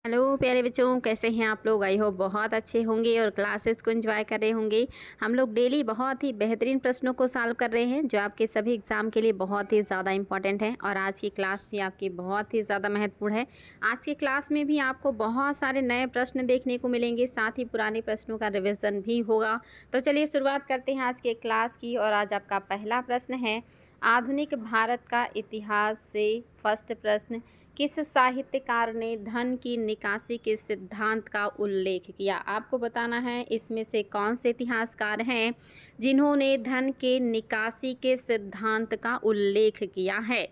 Hello प्यारे बच्चों, कैसे हैं आप लोग। आई होप बहुत अच्छे होंगे और क्लासेस को एंजॉय कर रहे होंगे। हम लोग डेली बहुत ही बेहतरीन प्रश्नों को सॉल्व कर रहे हैं जो आपके सभी एग्ज़ाम के लिए बहुत ही ज़्यादा इंपॉर्टेंट है और आज की क्लास भी आपकी बहुत ही ज़्यादा महत्वपूर्ण है। आज की क्लास में भी आपको बहुत सारे नए प्रश्न देखने को मिलेंगे, साथ ही पुराने प्रश्नों का रिविज़न भी होगा। तो चलिए शुरुआत करते हैं आज के क्लास की। और आज आपका पहला प्रश्न है, आधुनिक भारत का इतिहास से फर्स्ट प्रश्न, किस साहित्यकार ने धन की निकासी के सिद्धांत का उल्लेख किया। आपको बताना है इसमें से कौन से इतिहासकार हैं जिन्होंने धन के निकासी के सिद्धांत का उल्लेख किया है।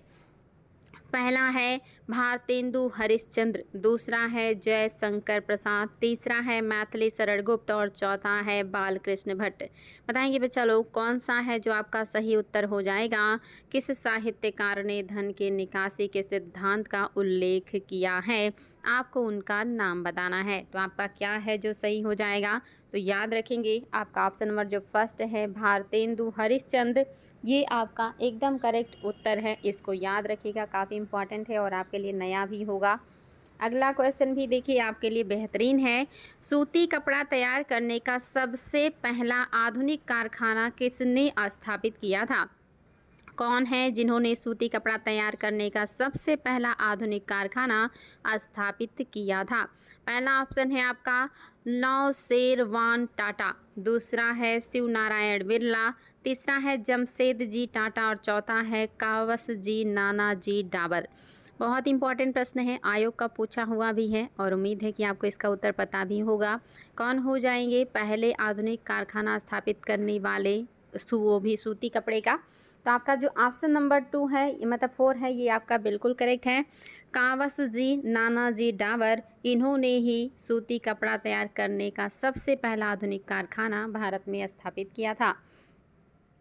पहला है भारतेंदु हरिश्चंद्र, दूसरा है जयशंकर प्रसाद, तीसरा है मैथिली शरण गुप्त और चौथा है बालकृष्ण भट्ट। बताएंगे बच्चा लोग कौन सा है जो आपका सही उत्तर हो जाएगा। किस साहित्यकार ने धन के निकासी के सिद्धांत का उल्लेख किया है, आपको उनका नाम बताना है। तो आपका क्या है जो सही हो जाएगा, तो याद रखेंगे आपका ऑप्शन नंबर जो फर्स्ट है भारतेंदु हरिश्चंद्र, ये आपका एकदम करेक्ट उत्तर है। इसको याद रखिएगा, काफ़ी इंपॉर्टेंट है और आपके लिए नया भी होगा। अगला क्वेश्चन भी देखिए आपके लिए बेहतरीन है। सूती कपड़ा तैयार करने का सबसे पहला आधुनिक कारखाना किसने स्थापित किया था। कौन है जिन्होंने सूती कपड़ा तैयार करने का सबसे पहला आधुनिक कारखाना स्थापित किया था। पहला ऑप्शन है आपका नौशेरवान टाटा, दूसरा है शिव नारायण बिरला, तीसरा है जमशेद जी टाटा और चौथा है कावस जी नानाजी डाबर। बहुत इंपॉर्टेंट प्रश्न है, आयोग का पूछा हुआ भी है और उम्मीद है कि आपको इसका उत्तर पता भी होगा। कौन हो जाएंगे पहले आधुनिक कारखाना स्थापित करने वाले, वो भी सूती कपड़े का। तो आपका जो ऑप्शन नंबर 2 है, मतलब 4 है, ये आपका बिल्कुल करेक्ट है। कावस जी नानाजी डाबर, इन्होंने ही सूती कपड़ा तैयार करने का सबसे पहला आधुनिक कारखाना भारत में स्थापित किया था।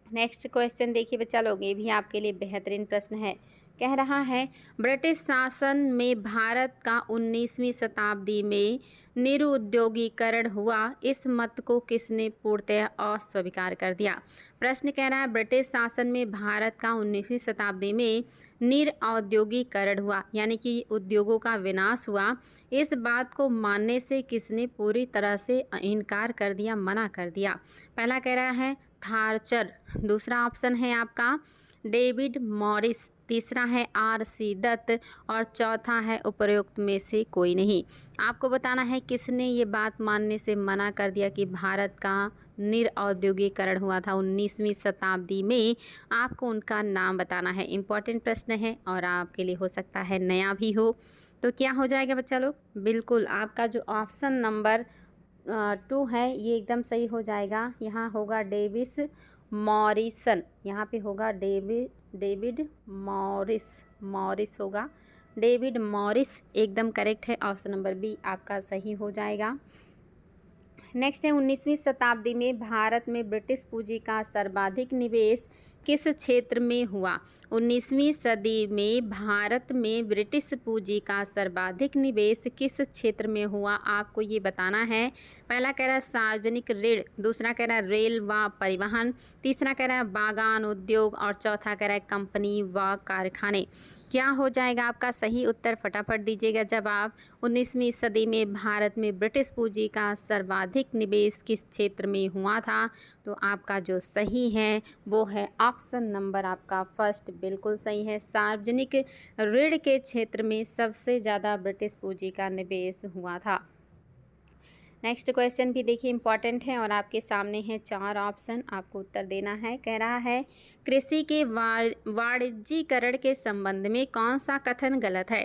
नेक्स्ट क्वेश्चन देखिए बच्चा लोग, ये भी आपके लिए बेहतरीन प्रश्न है। कह रहा है, ब्रिटिश शासन में भारत का 19वीं शताब्दी में निरुद्योगीकरण हुआ, इस मत को किसने पूर्णतः अस्वीकार कर दिया। प्रश्न कह रहा है, ब्रिटिश शासन में भारत का 19वीं शताब्दी में निरौद्योगीकरण हुआ, यानी कि उद्योगों का विनाश हुआ, इस बात को मानने से किसने पूरी तरह से इनकार कर दिया, मना कर दिया। पहला कह रहा है थार्चर, दूसरा ऑप्शन है आपका डेविड मॉरिस, तीसरा है आर.सी. दत्त और चौथा है उपरोक्त में से कोई नहीं। आपको बताना है किसने ये बात मानने से मना कर दिया कि भारत का निरौद्योगीकरण हुआ था 19वीं शताब्दी में। आपको उनका नाम बताना है। इम्पॉर्टेंट प्रश्न है और आपके लिए हो सकता है नया भी हो। तो क्या हो जाएगा बच्चा लोग, बिल्कुल आपका जो ऑप्शन नंबर 2 है ये एकदम सही हो जाएगा। यहाँ होगा डेविस मॉरिसन, यहाँ पे होगा डेविड मॉरिस होगा, डेविड मॉरिस एकदम करेक्ट है। ऑप्शन नंबर बी आपका सही हो जाएगा। नेक्स्ट है, 19वीं शताब्दी में भारत में ब्रिटिश पूंजी का सर्वाधिक निवेश किस क्षेत्र में हुआ। 19वीं सदी में भारत में ब्रिटिश पूंजी का सर्वाधिक निवेश किस क्षेत्र में हुआ, आपको ये बताना है। पहला कह रहा है सार्वजनिक ऋण, दूसरा कह रहा है रेल व परिवहन, तीसरा कह रहा है बागान उद्योग और चौथा कह रहा है कंपनी व कारखाने। क्या हो जाएगा आपका सही उत्तर, फटाफट दीजिएगा जवाब। 19वीं सदी में भारत में ब्रिटिश पूंजी का सर्वाधिक निवेश किस क्षेत्र में हुआ था। तो आपका जो सही है वो है ऑप्शन नंबर आपका फर्स्ट, बिल्कुल सही है। सार्वजनिक ऋण के क्षेत्र में सबसे ज़्यादा ब्रिटिश पूंजी का निवेश हुआ था। नेक्स्ट क्वेश्चन भी देखिए इंपॉर्टेंट है और आपके सामने है 4 ऑप्शन, आपको उत्तर देना है। कह रहा है, कृषि के वाणिज्यीकरण के संबंध में कौन सा कथन गलत है।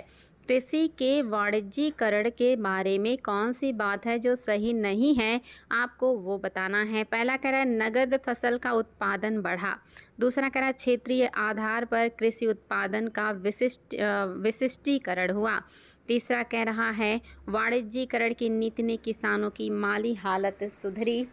कृषि के वाणिज्यीकरण के बारे में कौन सी बात है जो सही नहीं है, आपको वो बताना है। पहला कह रहा है नगद फसल का उत्पादन बढ़ा, दूसरा कह रहा है क्षेत्रीय आधार पर कृषि उत्पादन का विशिष्टीकरण हुआ, तीसरा कह रहा है वाणिज्यीकरण की नीति ने किसानों की माली हालत सुधरी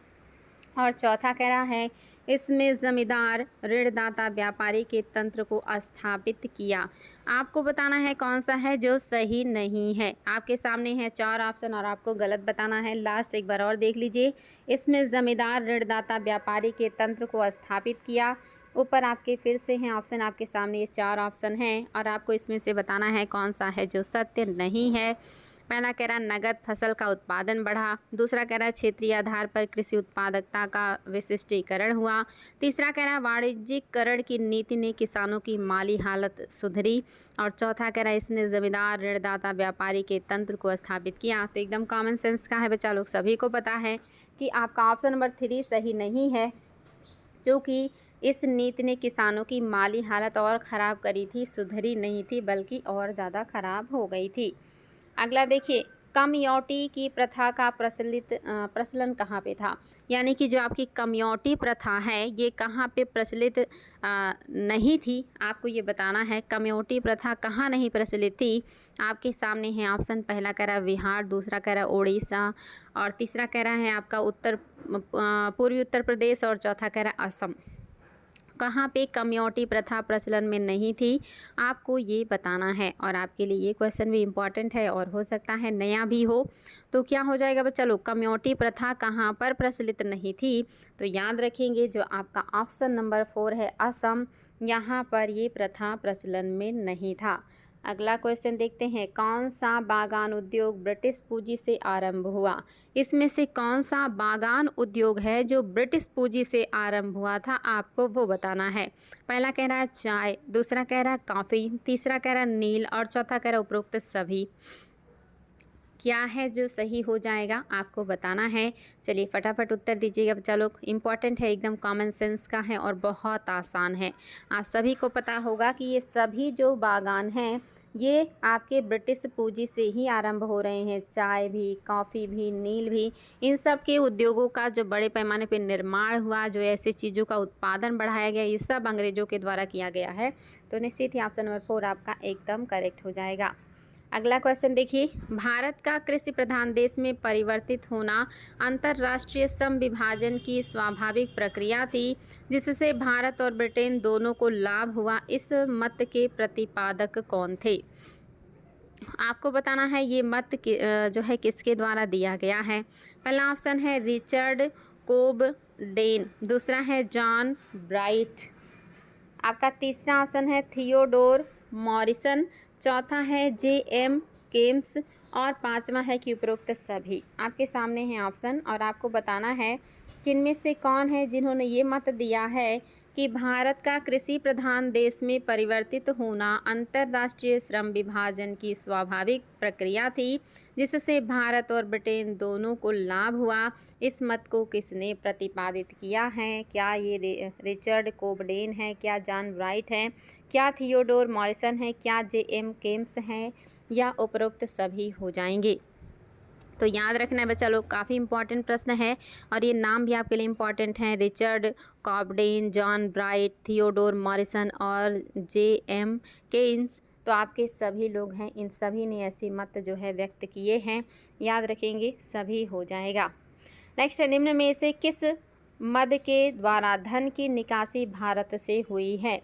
और चौथा कह रहा है इसमें जमींदार ऋणदाता व्यापारी के तंत्र को स्थापित किया। आपको बताना है कौन सा है जो सही नहीं है। आपके सामने है 4 ऑप्शन और आपको गलत बताना है। लास्ट एक बार और देख लीजिए, इसमें जमींदार ऋणदाता व्यापारी के तंत्र को स्थापित किया। ऊपर आपके फिर से हैं ऑप्शन, आपके सामने ये 4 ऑप्शन हैं और आपको इसमें से बताना है कौन सा है जो सत्य नहीं है। पहला कह रहा नगद फसल का उत्पादन बढ़ा, दूसरा कह रहा क्षेत्रीय आधार पर कृषि उत्पादकता का विशिष्टीकरण हुआ, तीसरा कह रहा वाणिज्यिकरण की नीति ने किसानों की माली हालत सुधरी, और चौथा कह रहा इसने जमींदार ऋणदाता व्यापारी के तंत्र को स्थापित किया। तो एकदम कॉमन सेंस का है बच्चा लोग, सभी को पता है कि आपका ऑप्शन नंबर 3 सही नहीं है, जो कि इस नीति ने किसानों की माली हालत और ख़राब करी थी, सुधरी नहीं थी बल्कि और ज़्यादा ख़राब हो गई थी। अगला देखिए, कमयौटी की प्रथा का प्रचलन कहाँ पे था, यानी कि जो आपकी कमयौटी प्रथा है ये कहाँ पे प्रचलित नहीं थी, आपको ये बताना है कमयौटी प्रथा कहाँ नहीं प्रचलित थी। आपके सामने है ऑप्शन, पहला कह रहा है बिहार, दूसरा कह रहा है उड़ीसा, और तीसरा कह रहा है आपका पूर्वी उत्तर प्रदेश, और चौथा कह रहा है असम। कहाँ पे कमयौटी प्रथा प्रचलन में नहीं थी, आपको ये बताना है। और आपके लिए ये क्वेश्चन भी इम्पॉर्टेंट है और हो सकता है नया भी हो। तो क्या हो जाएगा बच्चा लोग, कमयौटी प्रथा कहाँ पर प्रचलित नहीं थी, तो याद रखेंगे जो आपका ऑप्शन नंबर 4 है असम, यहाँ पर ये प्रथा प्रचलन में नहीं था। अगला क्वेश्चन देखते हैं, कौन सा बागान उद्योग ब्रिटिश पूंजी से आरंभ हुआ। इसमें से कौन सा बागान उद्योग है जो ब्रिटिश पूंजी से आरंभ हुआ था, आपको वो बताना है। पहला कह रहा है चाय, दूसरा कह रहा है कॉफ़ी, तीसरा कह रहा है नील, और चौथा कह रहा है उपरोक्त सभी। क्या है जो सही हो जाएगा, आपको बताना है। चलिए फटाफट उत्तर दीजिएगा बच्चा लोग, इम्पॉर्टेंट है, एकदम कॉमन सेंस का है और बहुत आसान है। आप सभी को पता होगा कि ये सभी जो बागान हैं ये आपके ब्रिटिश पूंजी से ही आरंभ हो रहे हैं। चाय भी, कॉफ़ी भी, नील भी, इन सब के उद्योगों का जो बड़े पैमाने पर निर्माण हुआ, जो ऐसी चीज़ों का उत्पादन बढ़ाया गया, ये सब अंग्रेज़ों के द्वारा किया गया है। तो निश्चित ही ऑप्शन नंबर 4 आपका एकदम करेक्ट हो जाएगा। अगला क्वेश्चन देखिए, भारत का कृषि प्रधान देश में परिवर्तित होना अंतर्राष्ट्रीय सम विभाजन की स्वाभाविक प्रक्रिया थी, जिससे भारत और ब्रिटेन दोनों को लाभ हुआ। इस मत के प्रतिपादक कौन थे, आपको बताना है। ये मत जो है किसके द्वारा दिया गया है। पहला ऑप्शन है रिचर्ड कोबडेन, दूसरा है जॉन ब्राइट, आपका तीसरा ऑप्शन है थियोडोर मॉरिसन, चौथा है जे.एम. केम्स, और पांचवा है कि उपरोक्त सभी। आपके सामने है ऑप्शन और आपको बताना है कि इनमें से कौन है जिन्होंने ये मत दिया है कि भारत का कृषि प्रधान देश में परिवर्तित होना अंतर्राष्ट्रीय श्रम विभाजन की स्वाभाविक प्रक्रिया थी, जिससे भारत और ब्रिटेन दोनों को लाभ हुआ। इस मत को किसने प्रतिपादित किया है, क्या ये रिचर्ड कोबडेन है, क्या जॉन राइट है, क्या थियोडोर मॉरिसन है, क्या जे.एम. केम्स हैं, या उपरोक्त सभी हो जाएंगे। तो याद रखना है बच्चा लोग, काफ़ी इंपॉर्टेंट प्रश्न है और ये नाम भी आपके लिए इम्पॉर्टेंट हैं, Richard Cobden, John Bright, Theodore Morrison और जे.एम. केन्स। तो आपके सभी लोग हैं, इन सभी ने ऐसी मत जो है व्यक्त किए हैं, याद रखेंगे सभी हो जाएगा। नेक्स्ट, निम्न में से किस मद के द्वारा धन की निकासी भारत से हुई है।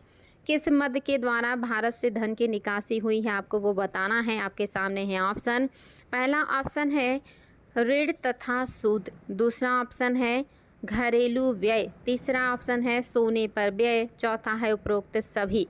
किस मद के द्वारा भारत से धन की निकासी हुई है, आपको वो बताना है। आपके सामने है ऑप्शन, पहला ऑप्शन है ऋण तथा सूद, दूसरा ऑप्शन है घरेलू व्यय, तीसरा ऑप्शन है सोने पर व्यय, चौथा है उपरोक्त सभी।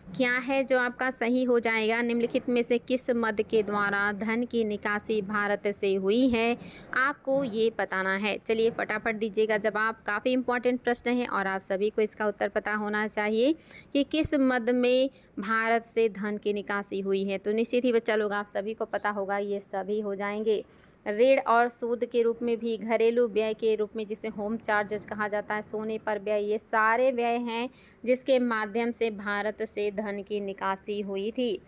क्या है जो आपका सही हो जाएगा, निम्नलिखित में से किस मद के द्वारा धन की निकासी भारत से हुई है, आपको ये बताना है। चलिए फटाफट दीजिएगा जवाब, काफ़ी इंपॉर्टेंट प्रश्न है और आप सभी को इसका उत्तर पता होना चाहिए कि किस मद में भारत से धन की निकासी हुई है। तो निश्चित ही बच्चा लोग आप सभी को पता होगा, ये सभी हो जाएंगे। ऋण और सूद के रूप में भी, घरेलू व्यय के रूप में जिसे होम चार्जेस कहा जाता है, सोने पर व्यय, ये सारे व्यय हैं जिसके माध्यम से भारत से धन की निकासी हुई थी।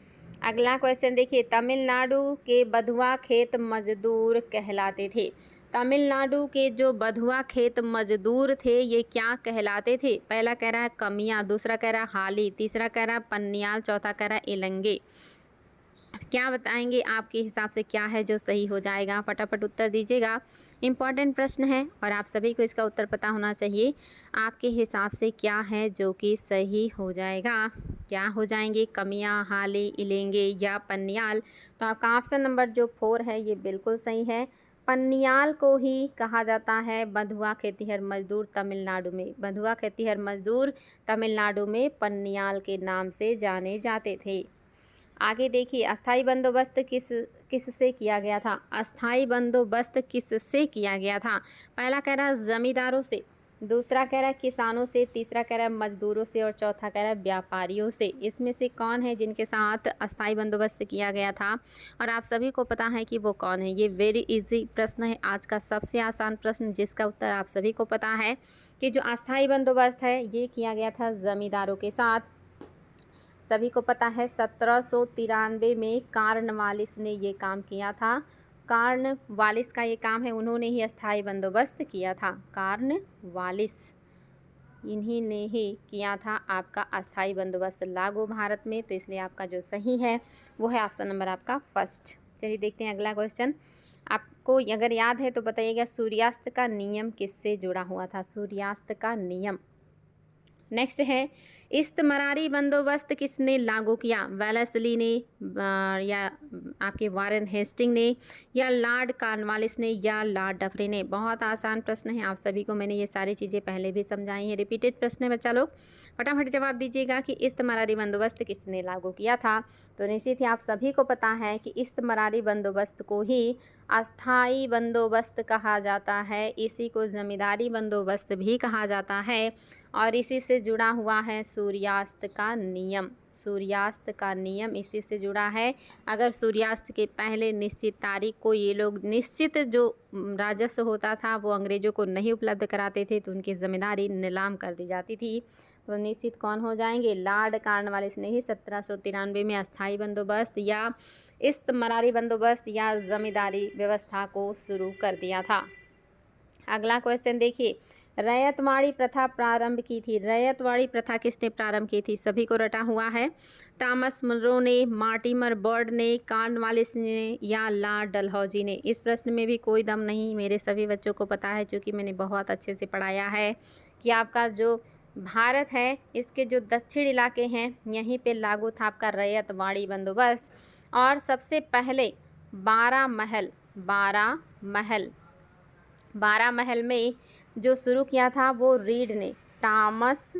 अगला क्वेश्चन देखिए, तमिलनाडु के बधुआ खेत मजदूर कहलाते थे। तमिलनाडु के जो बधुआ खेत मजदूर थे ये क्या कहलाते थे। पहला कह रहा है कमियाँ, दूसरा कह रहा है हाली, तीसरा कह रहा है पन्नियाल, चौथा कह रहा है इलंगे। क्या बताएंगे आपके हिसाब से क्या है जो सही हो जाएगा, फटाफट उत्तर दीजिएगा। इम्पॉर्टेंट प्रश्न है और आप सभी को इसका उत्तर पता होना चाहिए। आपके हिसाब से क्या है जो कि सही हो जाएगा, क्या हो जाएंगे, कमियां, हाली, इलेंगे या पन्नियाल। तो आपका ऑप्शन नंबर जो 4 है ये बिल्कुल सही है। पन्नियाल को ही कहा जाता है बंधुआ खेतिहर मजदूर तमिलनाडु में। बंधुआ खेतिहर मजदूर तमिलनाडु में पन्नियाल के नाम से जाने जाते थे। आगे देखिए, अस्थाई बंदोबस्त किससे किया गया था? अस्थाई बंदोबस्त किससे किया गया था? पहला कह रहा है ज़मींदारों से, दूसरा कह रहा है किसानों से, तीसरा कह रहा है मजदूरों से और चौथा कह रहा है व्यापारियों से। इसमें से कौन है जिनके साथ अस्थाई बंदोबस्त किया गया था? और आप सभी को पता है कि वो कौन है। ये वेरी इजी प्रश्न है, आज का सबसे आसान प्रश्न, जिसका उत्तर आप सभी को पता है कि जो अस्थाई बंदोबस्त है ये किया गया था ज़मींदारों के साथ। सभी को पता है 1793 में कार्नवालिस ने ये काम किया था। कार्नवालिस का ये काम है, उन्होंने ही अस्थाई बंदोबस्त किया था। कार्नवालिस, इन्हीं ने ही किया था आपका अस्थाई बंदोबस्त लागू भारत में। तो इसलिए आपका जो सही है वो है ऑप्शन नंबर आपका फर्स्ट। चलिए देखते हैं अगला क्वेश्चन। आपको अगर याद है तो बताइएगा, सूर्यास्त का नियम किससे जुड़ा हुआ था? सूर्यास्त का नियम। नेक्स्ट है, इस्तमरारी बंदोबस्त किसने लागू किया? वेलेस्ली ने या आपके वारेन हेस्टिंग ने या लॉर्ड कॉर्नवालिस ने या लॉर्ड डफरे ने? बहुत आसान प्रश्न है, आप सभी को मैंने ये सारी चीज़ें पहले भी समझाई हैं। रिपीटेड प्रश्न है बच्चा लोग, फटाफट जवाब दीजिएगा कि इस्तमरारी बंदोबस्त किसने लागू किया था। तो निश्चित ही आप सभी को पता है कि इस्तमरारी बंदोबस्त को ही अस्थाई बंदोबस्त कहा जाता है, इसी को ज़मींदारी बंदोबस्त भी कहा जाता है और इसी से जुड़ा हुआ है सूर्यास्त का नियम। सूर्यास्त का नियम इसी से जुड़ा है। अगर सूर्यास्त के पहले निश्चित तारीख को ये लोग निश्चित जो राजस्व होता था वो अंग्रेज़ों को नहीं उपलब्ध कराते थे तो उनकी ज़मींदारी नीलाम कर दी जाती थी। तो निश्चित कौन हो जाएंगे? लॉर्ड कॉर्नवालिस ने ही 1793 में अस्थाई बंदोबस्त या इस्तमरारी बंदोबस्त या ज़मींदारी व्यवस्था को शुरू कर दिया था। अगला क्वेश्चन देखिए, रैयतवाड़ी प्रथा प्रारंभ की थी। रैयतवाड़ी प्रथा किसने प्रारंभ की थी? सभी को रटा हुआ है। टॉमस मुनरो ने, मार्टिमर बर्ड ने, कॉर्नवालिस ने या लॉर्ड डलहौजी ने? इस प्रश्न में भी कोई दम नहीं, मेरे सभी बच्चों को पता है क्योंकि मैंने बहुत अच्छे से पढ़ाया है कि आपका जो भारत है इसके जो दक्षिण इलाके हैं यहीं पे लागू था आपका रैयतवाड़ी बंदोबस्त। और सबसे पहले 12 महल 12 महल में जो शुरू किया था वो रीड ने, टॉमस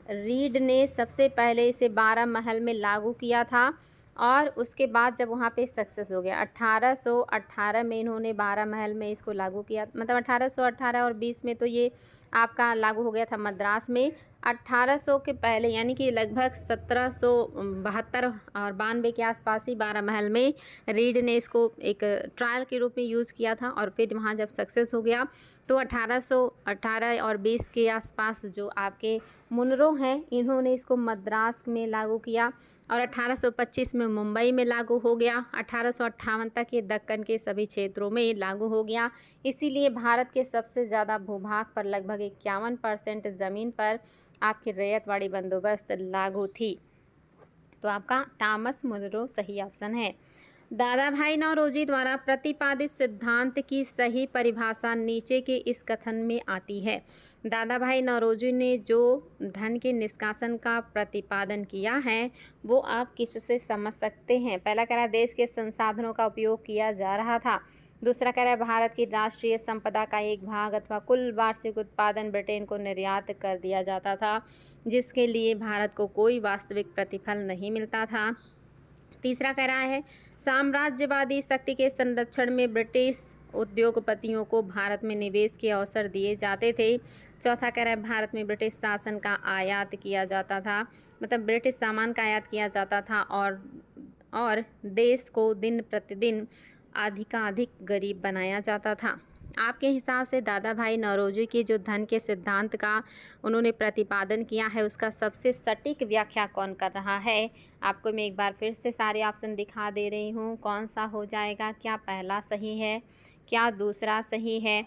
रीड ने सबसे पहले इसे 12 महल में लागू किया था। और उसके बाद जब वहाँ पे सक्सेस हो गया 1818 में इन्होंने 12 महल में इसको लागू किया, मतलब 1818 और 20 में तो ये आपका लागू हो गया था मद्रास में। 1800 के पहले यानी कि लगभग 1772 और 92 के आसपास ही 12 महल में रीड ने इसको एक ट्रायल के रूप में यूज़ किया था। और फिर वहाँ जब सक्सेस हो गया तो 1818 और 20 के आसपास जो आपके मुनरो हैं इन्होंने इसको मद्रास में लागू किया और 1825 में मुंबई में लागू हो गया। 1858 तक ये दक्कन के सभी क्षेत्रों में लागू हो गया। इसीलिए भारत के सबसे ज़्यादा भूभाग पर लगभग 51% ज़मीन पर आपकी रैयतवाड़ी बंदोबस्त लागू थी। तो आपका टॉमस मुनरो सही ऑप्शन है। दादा भाई नौरोजी द्वारा प्रतिपादित सिद्धांत की सही परिभाषा नीचे के इस कथन में आती है। दादा भाई नौरोजी ने जो धन के निष्कासन का प्रतिपादन किया है वो आप किससे समझ सकते हैं? पहला कह रहा है देश के संसाधनों का उपयोग किया जा रहा था। दूसरा कह रहा है भारत की राष्ट्रीय संपदा का एक भाग अथवा कुल वार्षिक उत्पादन ब्रिटेन को निर्यात कर दिया जाता था, जिसके लिए भारत को कोई वास्तविक प्रतिफल नहीं मिलता था। तीसरा कह रहा है साम्राज्यवादी शक्ति के संरक्षण में ब्रिटिश उद्योगपतियों को भारत में निवेश के अवसर दिए जाते थे। चौथा कह रहा है भारत में ब्रिटिश शासन का आयात किया जाता था, मतलब ब्रिटिश सामान का आयात किया जाता था और देश को दिन प्रतिदिन अधिकाधिक गरीब बनाया जाता था। आपके हिसाब से दादा भाई नौरोजी के जो धन के सिद्धांत का उन्होंने प्रतिपादन किया है उसका सबसे सटीक व्याख्या कौन कर रहा है? आपको मैं एक बार फिर से सारे ऑप्शन दिखा दे रही हूँ, कौन सा हो जाएगा, क्या पहला सही है, क्या दूसरा सही है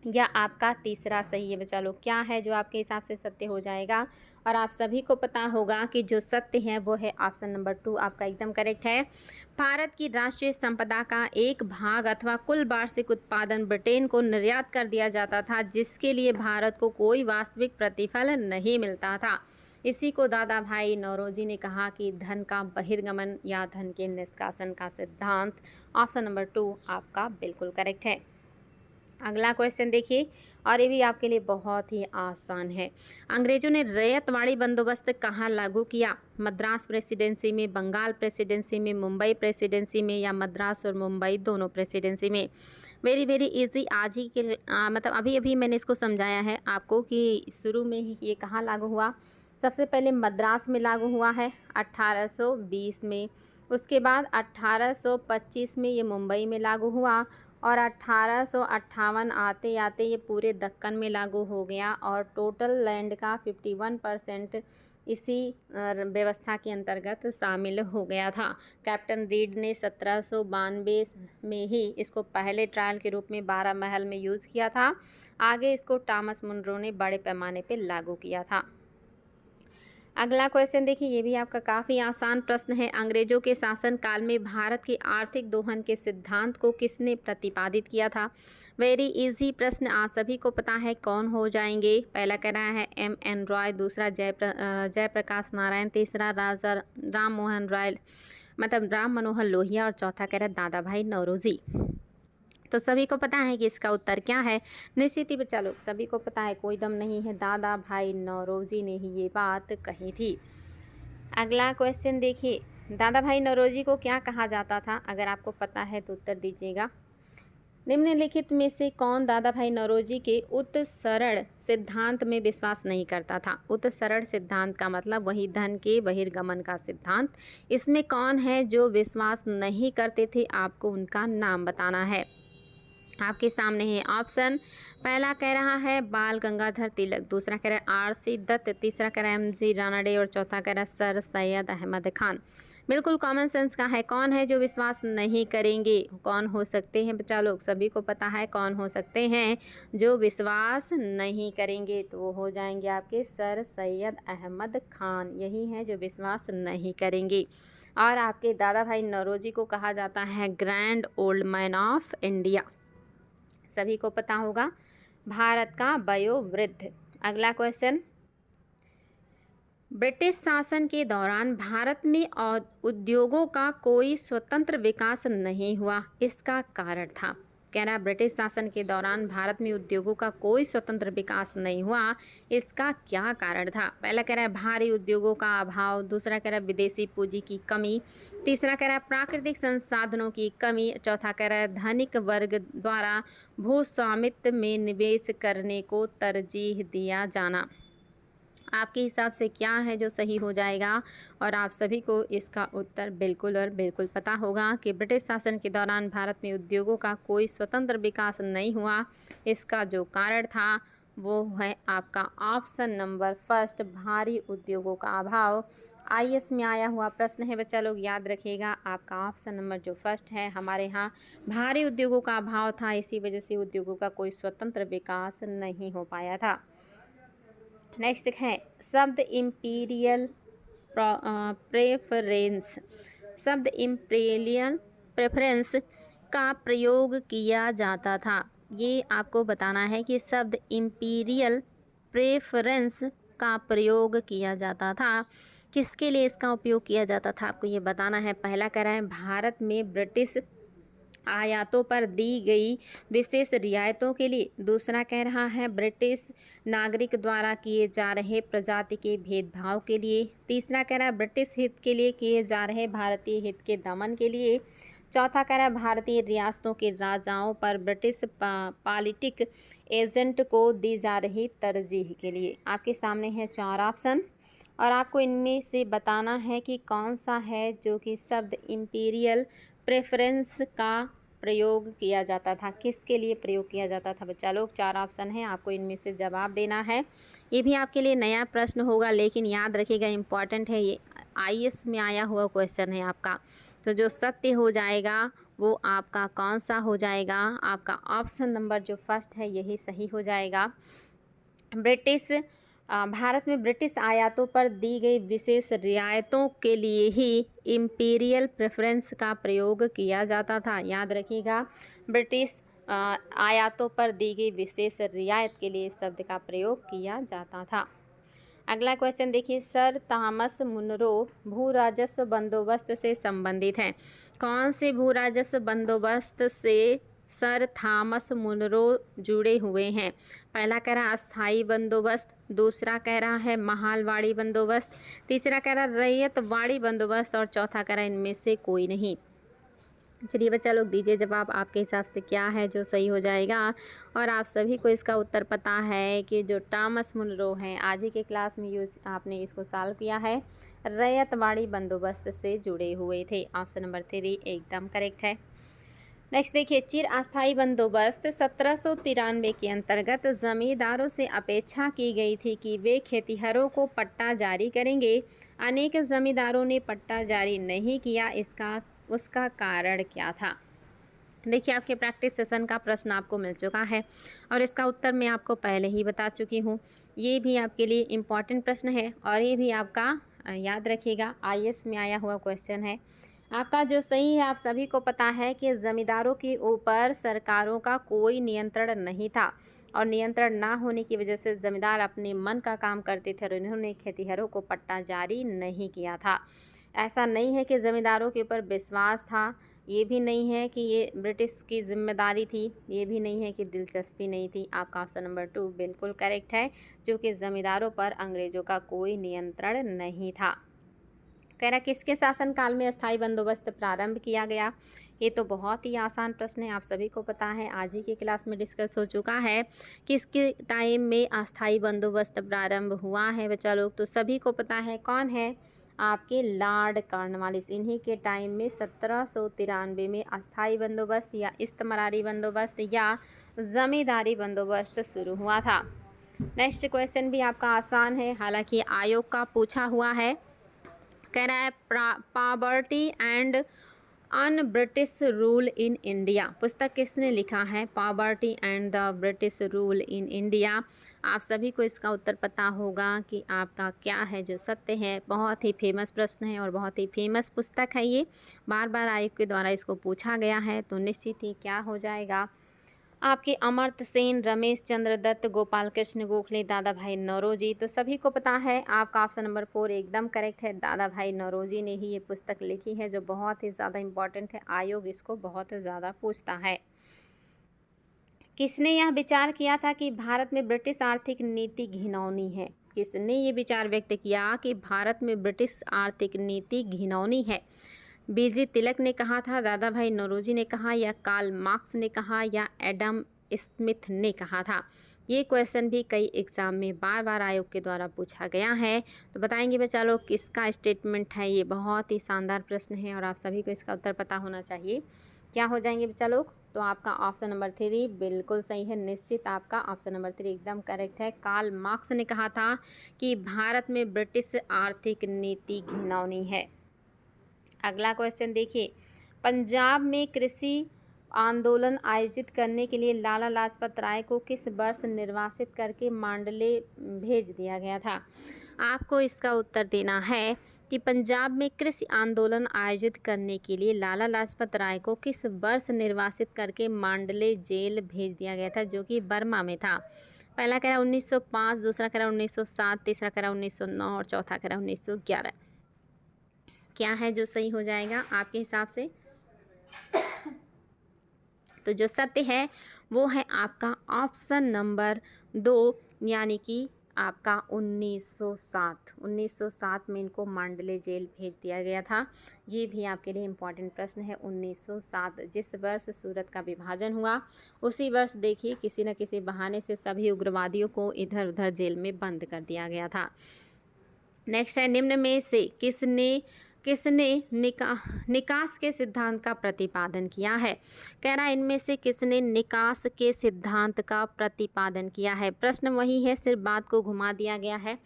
या आपका तीसरा सही है? बच्चा लोग क्या है जो आपके हिसाब से सत्य हो जाएगा? और आप सभी को पता होगा कि जो सत्य है वो है ऑप्शन नंबर 2 आपका एकदम करेक्ट है। भारत की राष्ट्रीय संपदा का एक भाग अथवा कुल वार्षिक उत्पादन ब्रिटेन को निर्यात कर दिया जाता था, जिसके लिए भारत को कोई वास्तविक प्रतिफल नहीं मिलता था। इसी को दादा भाई नौरोजी ने कहा कि धन का बहिर्गमन या धन के निष्कासन का सिद्धांत। ऑप्शन नंबर 2 आपका बिल्कुल करेक्ट है। अगला क्वेश्चन देखिए, और ये भी आपके लिए बहुत ही आसान है। अंग्रेजों ने रैयतवाड़ी बंदोबस्त कहाँ लागू किया? मद्रास प्रेसिडेंसी में, बंगाल प्रेसिडेंसी में, मुंबई प्रेसिडेंसी में, या मद्रास और मुंबई दोनों प्रेसिडेंसी में? Very very easy. आज ही के मतलब अभी अभी मैंने इसको समझाया है आपको कि शुरू में ही ये कहाँ लागू हुआ। सबसे पहले मद्रास में लागू हुआ है 1820 में। उसके बाद 1825 में ये मुंबई में लागू हुआ, और 1858 आते आते ये पूरे दक्कन में लागू हो गया, और टोटल लैंड का 51% इसी व्यवस्था के अंतर्गत शामिल हो गया था। कैप्टन रीड ने 1792 में ही इसको पहले ट्रायल के रूप में 12 महल में यूज़ किया था। आगे इसको टॉमस मुनरो ने बड़े पैमाने पे लागू किया था। अगला क्वेश्चन देखिए, ये भी आपका काफ़ी आसान प्रश्न है। अंग्रेजों के शासन काल में भारत की आर्थिक दोहन के सिद्धांत को किसने प्रतिपादित किया था? वेरी इजी प्रश्न, आप सभी को पता है कौन हो जाएंगे। पहला कह रहा है M.N. रॉय, दूसरा जयप्रकाश नारायण, तीसरा राजा राम मोहन रॉय मतलब राम मनोहर लोहिया, और चौथा कह रहा है दादा भाई नौरोजी। तो सभी को पता है कि इसका उत्तर क्या है। निश्चित ही बच्चा लोग सभी को पता है, कोई दम नहीं है, दादा भाई नौरोजी ने ही ये बात कही थी। अगला क्वेश्चन देखिए, दादा भाई नौरोजी को क्या कहा जाता था? अगर आपको पता है तो उत्तर दीजिएगा। निम्नलिखित में से कौन दादा भाई नौरोजी के उत्सरण सिद्धांत में विश्वास नहीं करता था? उत्सरण सिद्धांत का मतलब वही धन के बहिर्गमन का सिद्धांत। इसमें कौन है जो विश्वास नहीं करते थे? आपको उनका नाम बताना है। आपके सामने है ऑप्शन। पहला कह रहा है बाल गंगाधर तिलक, दूसरा कह रहा है R.C. दत्त, तीसरा कह रहा है M.G. रानडे, और चौथा कह रहा है सर सैयद अहमद खान। बिल्कुल कॉमन सेंस का है। कौन है जो विश्वास नहीं करेंगे? कौन हो सकते हैं बच्चा लोग? सभी को पता है कौन हो सकते हैं जो विश्वास नहीं करेंगे। तो वो हो जाएंगे आपके सर सैयद अहमद खान। यही है जो विश्वास नहीं करेंगे। और आपके दादा भाई नौरोजी को कहा जाता है grand old man of India. सभी को पता होगा, भारत का वयोवृद्ध। अगला क्वेश्चन, ब्रिटिश शासन के दौरान भारत में उद्योगों का कोई स्वतंत्र विकास नहीं हुआ, इसका कारण था? कह रहा है ब्रिटिश शासन के दौरान भारत में उद्योगों का कोई स्वतंत्र विकास नहीं हुआ, इसका क्या कारण था? पहला कह रहा है भारी उद्योगों का अभाव, दूसरा कह रहा है विदेशी पूंजी की कमी, तीसरा कह रहा है प्राकृतिक संसाधनों की कमी, चौथा कह रहा है धनिक वर्ग द्वारा भू स्वामित्व में निवेश करने को तरजीह दिया जाना। आपके हिसाब से क्या है जो सही हो जाएगा? और आप सभी को इसका उत्तर बिल्कुल और बिल्कुल पता होगा कि ब्रिटिश शासन के दौरान भारत में उद्योगों का कोई स्वतंत्र विकास नहीं हुआ। इसका जो कारण था वो है आपका ऑप्शन नंबर फर्स्ट, भारी उद्योगों का अभाव। IAS में आया हुआ प्रश्न है बच्चा लोग, याद रखिएगा। आपका ऑप्शन नंबर जो फर्स्ट है, हमारे यहाँ भारी उद्योगों का अभाव था, इसी वजह से उद्योगों का कोई स्वतंत्र विकास नहीं हो पाया था। नेक्स्ट है शब्द इम्पीरियल प्रेफरेंस। शब्द इम्पीरियल प्रेफरेंस का प्रयोग किया जाता था। ये आपको बताना है कि शब्द इम्पीरियल प्रेफरेंस का प्रयोग किया जाता था, किसके लिए इसका उपयोग किया जाता था, आपको ये बताना है। पहला कह रहा है भारत में ब्रिटिश आयातों पर दी गई विशेष रियायतों के लिए, दूसरा कह रहा है ब्रिटिश नागरिक द्वारा किए जा रहे प्रजाति के भेदभाव के लिए, तीसरा कह रहा है ब्रिटिश हित के लिए किए जा रहे भारतीय हित के दमन के लिए, चौथा कह रहा है भारतीय रियासतों के राजाओं पर ब्रिटिश पॉलिटिक एजेंट को दी जा रही तरजीह के लिए। आपके सामने है 4 ऑप्शन, और आपको इनमें से बताना है कि कौन सा है जो कि शब्द इम्पीरियल प्रेफरेंस का प्रयोग किया जाता था, किसके लिए प्रयोग किया जाता था बच्चा लोग। 4 ऑप्शन है, आपको इनमें से जवाब देना है। ये भी आपके लिए नया प्रश्न होगा, लेकिन याद रखिएगा इम्पॉर्टेंट है, ये IAS में आया हुआ क्वेश्चन है आपका। तो जो सत्य हो जाएगा वो आपका कौन सा हो जाएगा? आपका ऑप्शन नंबर जो फर्स्ट है यही सही हो जाएगा। भारत में ब्रिटिश आयातों पर दी गई विशेष रियायतों के लिए ही इम्पीरियल प्रेफरेंस का प्रयोग किया जाता था। याद रखिएगा, ब्रिटिश आयातों पर दी गई विशेष रियायत के लिए शब्द का प्रयोग किया जाता था। अगला क्वेश्चन देखिए, सर थॉमस मुनरो भू राजस्व बंदोबस्त से संबंधित हैं। कौन से भू राजस्व बंदोबस्त से सर थॉमस मुनरो जुड़े हुए हैं? पहला कह रहा अस्थाई बंदोबस्त, दूसरा कह रहा है महालवाड़ी बंदोबस्त, तीसरा कह रहा रैयतवाड़ी बंदोबस्त और चौथा कह रहा इनमें से कोई नहीं। चलिए बच्चा लोग दीजिए जवाब, आपके हिसाब से क्या है जो सही हो जाएगा। और आप सभी को इसका उत्तर पता है कि जो टॉमस मुनरो हैं आज ही के क्लास में यूज आपने इसको सॉल्व किया है, रैयतवाड़ी बंदोबस्त से जुड़े हुए थे। ऑप्शन नंबर 3 एकदम करेक्ट है। नेक्स्ट देखिए, चिर अस्थाई बंदोबस्त 1793 के अंतर्गत जमींदारों से अपेक्षा की गई थी कि वे खेतिहरों को पट्टा जारी करेंगे। अनेक जमींदारों ने पट्टा जारी नहीं किया, उसका कारण क्या था? देखिए आपके प्रैक्टिस सेशन का प्रश्न आपको मिल चुका है और इसका उत्तर मैं आपको पहले ही बता चुकी हूँ। ये भी आपके लिए इम्पॉर्टेंट प्रश्न है और ये भी आपका याद रखिएगा IAS में आया हुआ क्वेश्चन है। आपका जो सही है, आप सभी को पता है कि ज़मींदारों के ऊपर सरकारों का कोई नियंत्रण नहीं था और नियंत्रण ना होने की वजह से ज़मींदार अपने मन का काम करते थे और इन्होंने खेतिहरों को पट्टा जारी नहीं किया था। ऐसा नहीं है कि ज़मींदारों के ऊपर विश्वास था, ये भी नहीं है कि ये ब्रिटिश की जिम्मेदारी थी, ये भी नहीं है कि दिलचस्पी नहीं थी। आपका ऑप्शन नंबर 2 बिल्कुल करेक्ट है, जो कि ज़मींदारों पर अंग्रेज़ों का कोई नियंत्रण नहीं था। कह रहा किसके शासनकाल में अस्थाई बंदोबस्त प्रारंभ किया गया? ये तो बहुत ही आसान प्रश्न है, आप सभी को पता है, आज ही की क्लास में डिस्कस हो चुका है। किसके टाइम में अस्थाई बंदोबस्त प्रारंभ हुआ है बच्चा लोग? तो सभी को पता है, कौन है? आपके लॉर्ड कॉर्नवालिस। इन्हीं के टाइम में 1793 में अस्थाई बंदोबस्त या इस्तमरारी बंदोबस्त या ज़मींदारी बंदोबस्त शुरू हुआ था। नेक्स्ट क्वेश्चन भी आपका आसान है, हालांकि आयोग का पूछा हुआ है। कह रहा है poverty and un British rule in India. पुस्तक किसने लिखा है? Poverty and the British rule in India. आप सभी को इसका उत्तर पता होगा कि आपका क्या है जो सत्य है। बहुत ही फेमस प्रश्न है और बहुत ही फेमस पुस्तक है ये, बार बार आयोग के द्वारा इसको पूछा गया है, तो निश्चित ही क्या हो जाएगा आपके अमर्त्य सेन, रमेश चंद्र दत्त, गोपाल कृष्ण गोखले, दादा भाई नौरोजी। तो सभी को पता है, आपका ऑप्शन नंबर 4 एकदम करेक्ट है। दादा भाई नौरोजी ने ही ये पुस्तक लिखी है, जो बहुत ही ज़्यादा इम्पॉर्टेंट है, आयोग इसको बहुत ज़्यादा पूछता है। किसने यह विचार किया था कि भारत में ब्रिटिश आर्थिक नीति घिनौनी है? किसने ये विचार व्यक्त किया कि भारत में ब्रिटिश आर्थिक नीति घिनौनी है? BG तिलक ने कहा था, दादा भाई नौरोजी ने कहा, या कार्ल मार्क्स ने कहा, या एडम स्मिथ ने कहा था? ये क्वेश्चन भी कई एग्ज़ाम में बार बार आयोग के द्वारा पूछा गया है, तो बताएंगे बच्चा लोग किसका स्टेटमेंट है। ये बहुत ही शानदार प्रश्न है और आप सभी को इसका उत्तर पता होना चाहिए। क्या हो जाएंगे बच्चा लोग? तो आपका ऑप्शन नंबर 3 बिल्कुल सही है, निश्चित आपका ऑप्शन नंबर 3 एकदम करेक्ट है। कार्ल मार्क्स ने कहा था कि भारत में ब्रिटिश आर्थिक नीति घिनौनी है। अगला क्वेश्चन देखिए, पंजाब में कृषि आंदोलन आयोजित करने के लिए लाला लाजपत राय को किस वर्ष निर्वासित करके मांडले भेज दिया गया था? आपको इसका उत्तर देना है कि पंजाब में कृषि आंदोलन आयोजित करने के लिए लाला लाजपत राय को किस वर्ष निर्वासित करके मांडले जेल भेज दिया गया था, जो कि बर्मा में था। पहला कह रहा 1905, दूसरा कह रहा 1907, तीसरा कह रहा 1909 और चौथा कह रहा 1911। क्या है जो सही हो जाएगा आपके हिसाब से? तो जो सत्य है वो है आपका ऑप्शन नंबर 2, यानी कि आपका 1907 में इनको मांडले जेल भेज दिया गया था। ये भी आपके लिए इम्पॉर्टेंट प्रश्न है। 1907 जिस वर्ष सूरत का विभाजन हुआ, उसी वर्ष देखिए किसी न किसी बहाने से सभी उग्रवादियों को इधर उधर जेल में बंद कर दिया गया था। नेक्स्ट है, निम्न में से किसने निकास के सिद्धांत का प्रतिपादन किया है? कह रहा है इनमें से किसने निकास के सिद्धांत का प्रतिपादन किया है? प्रश्न वही है, सिर्फ बात को घुमा दिया गया है।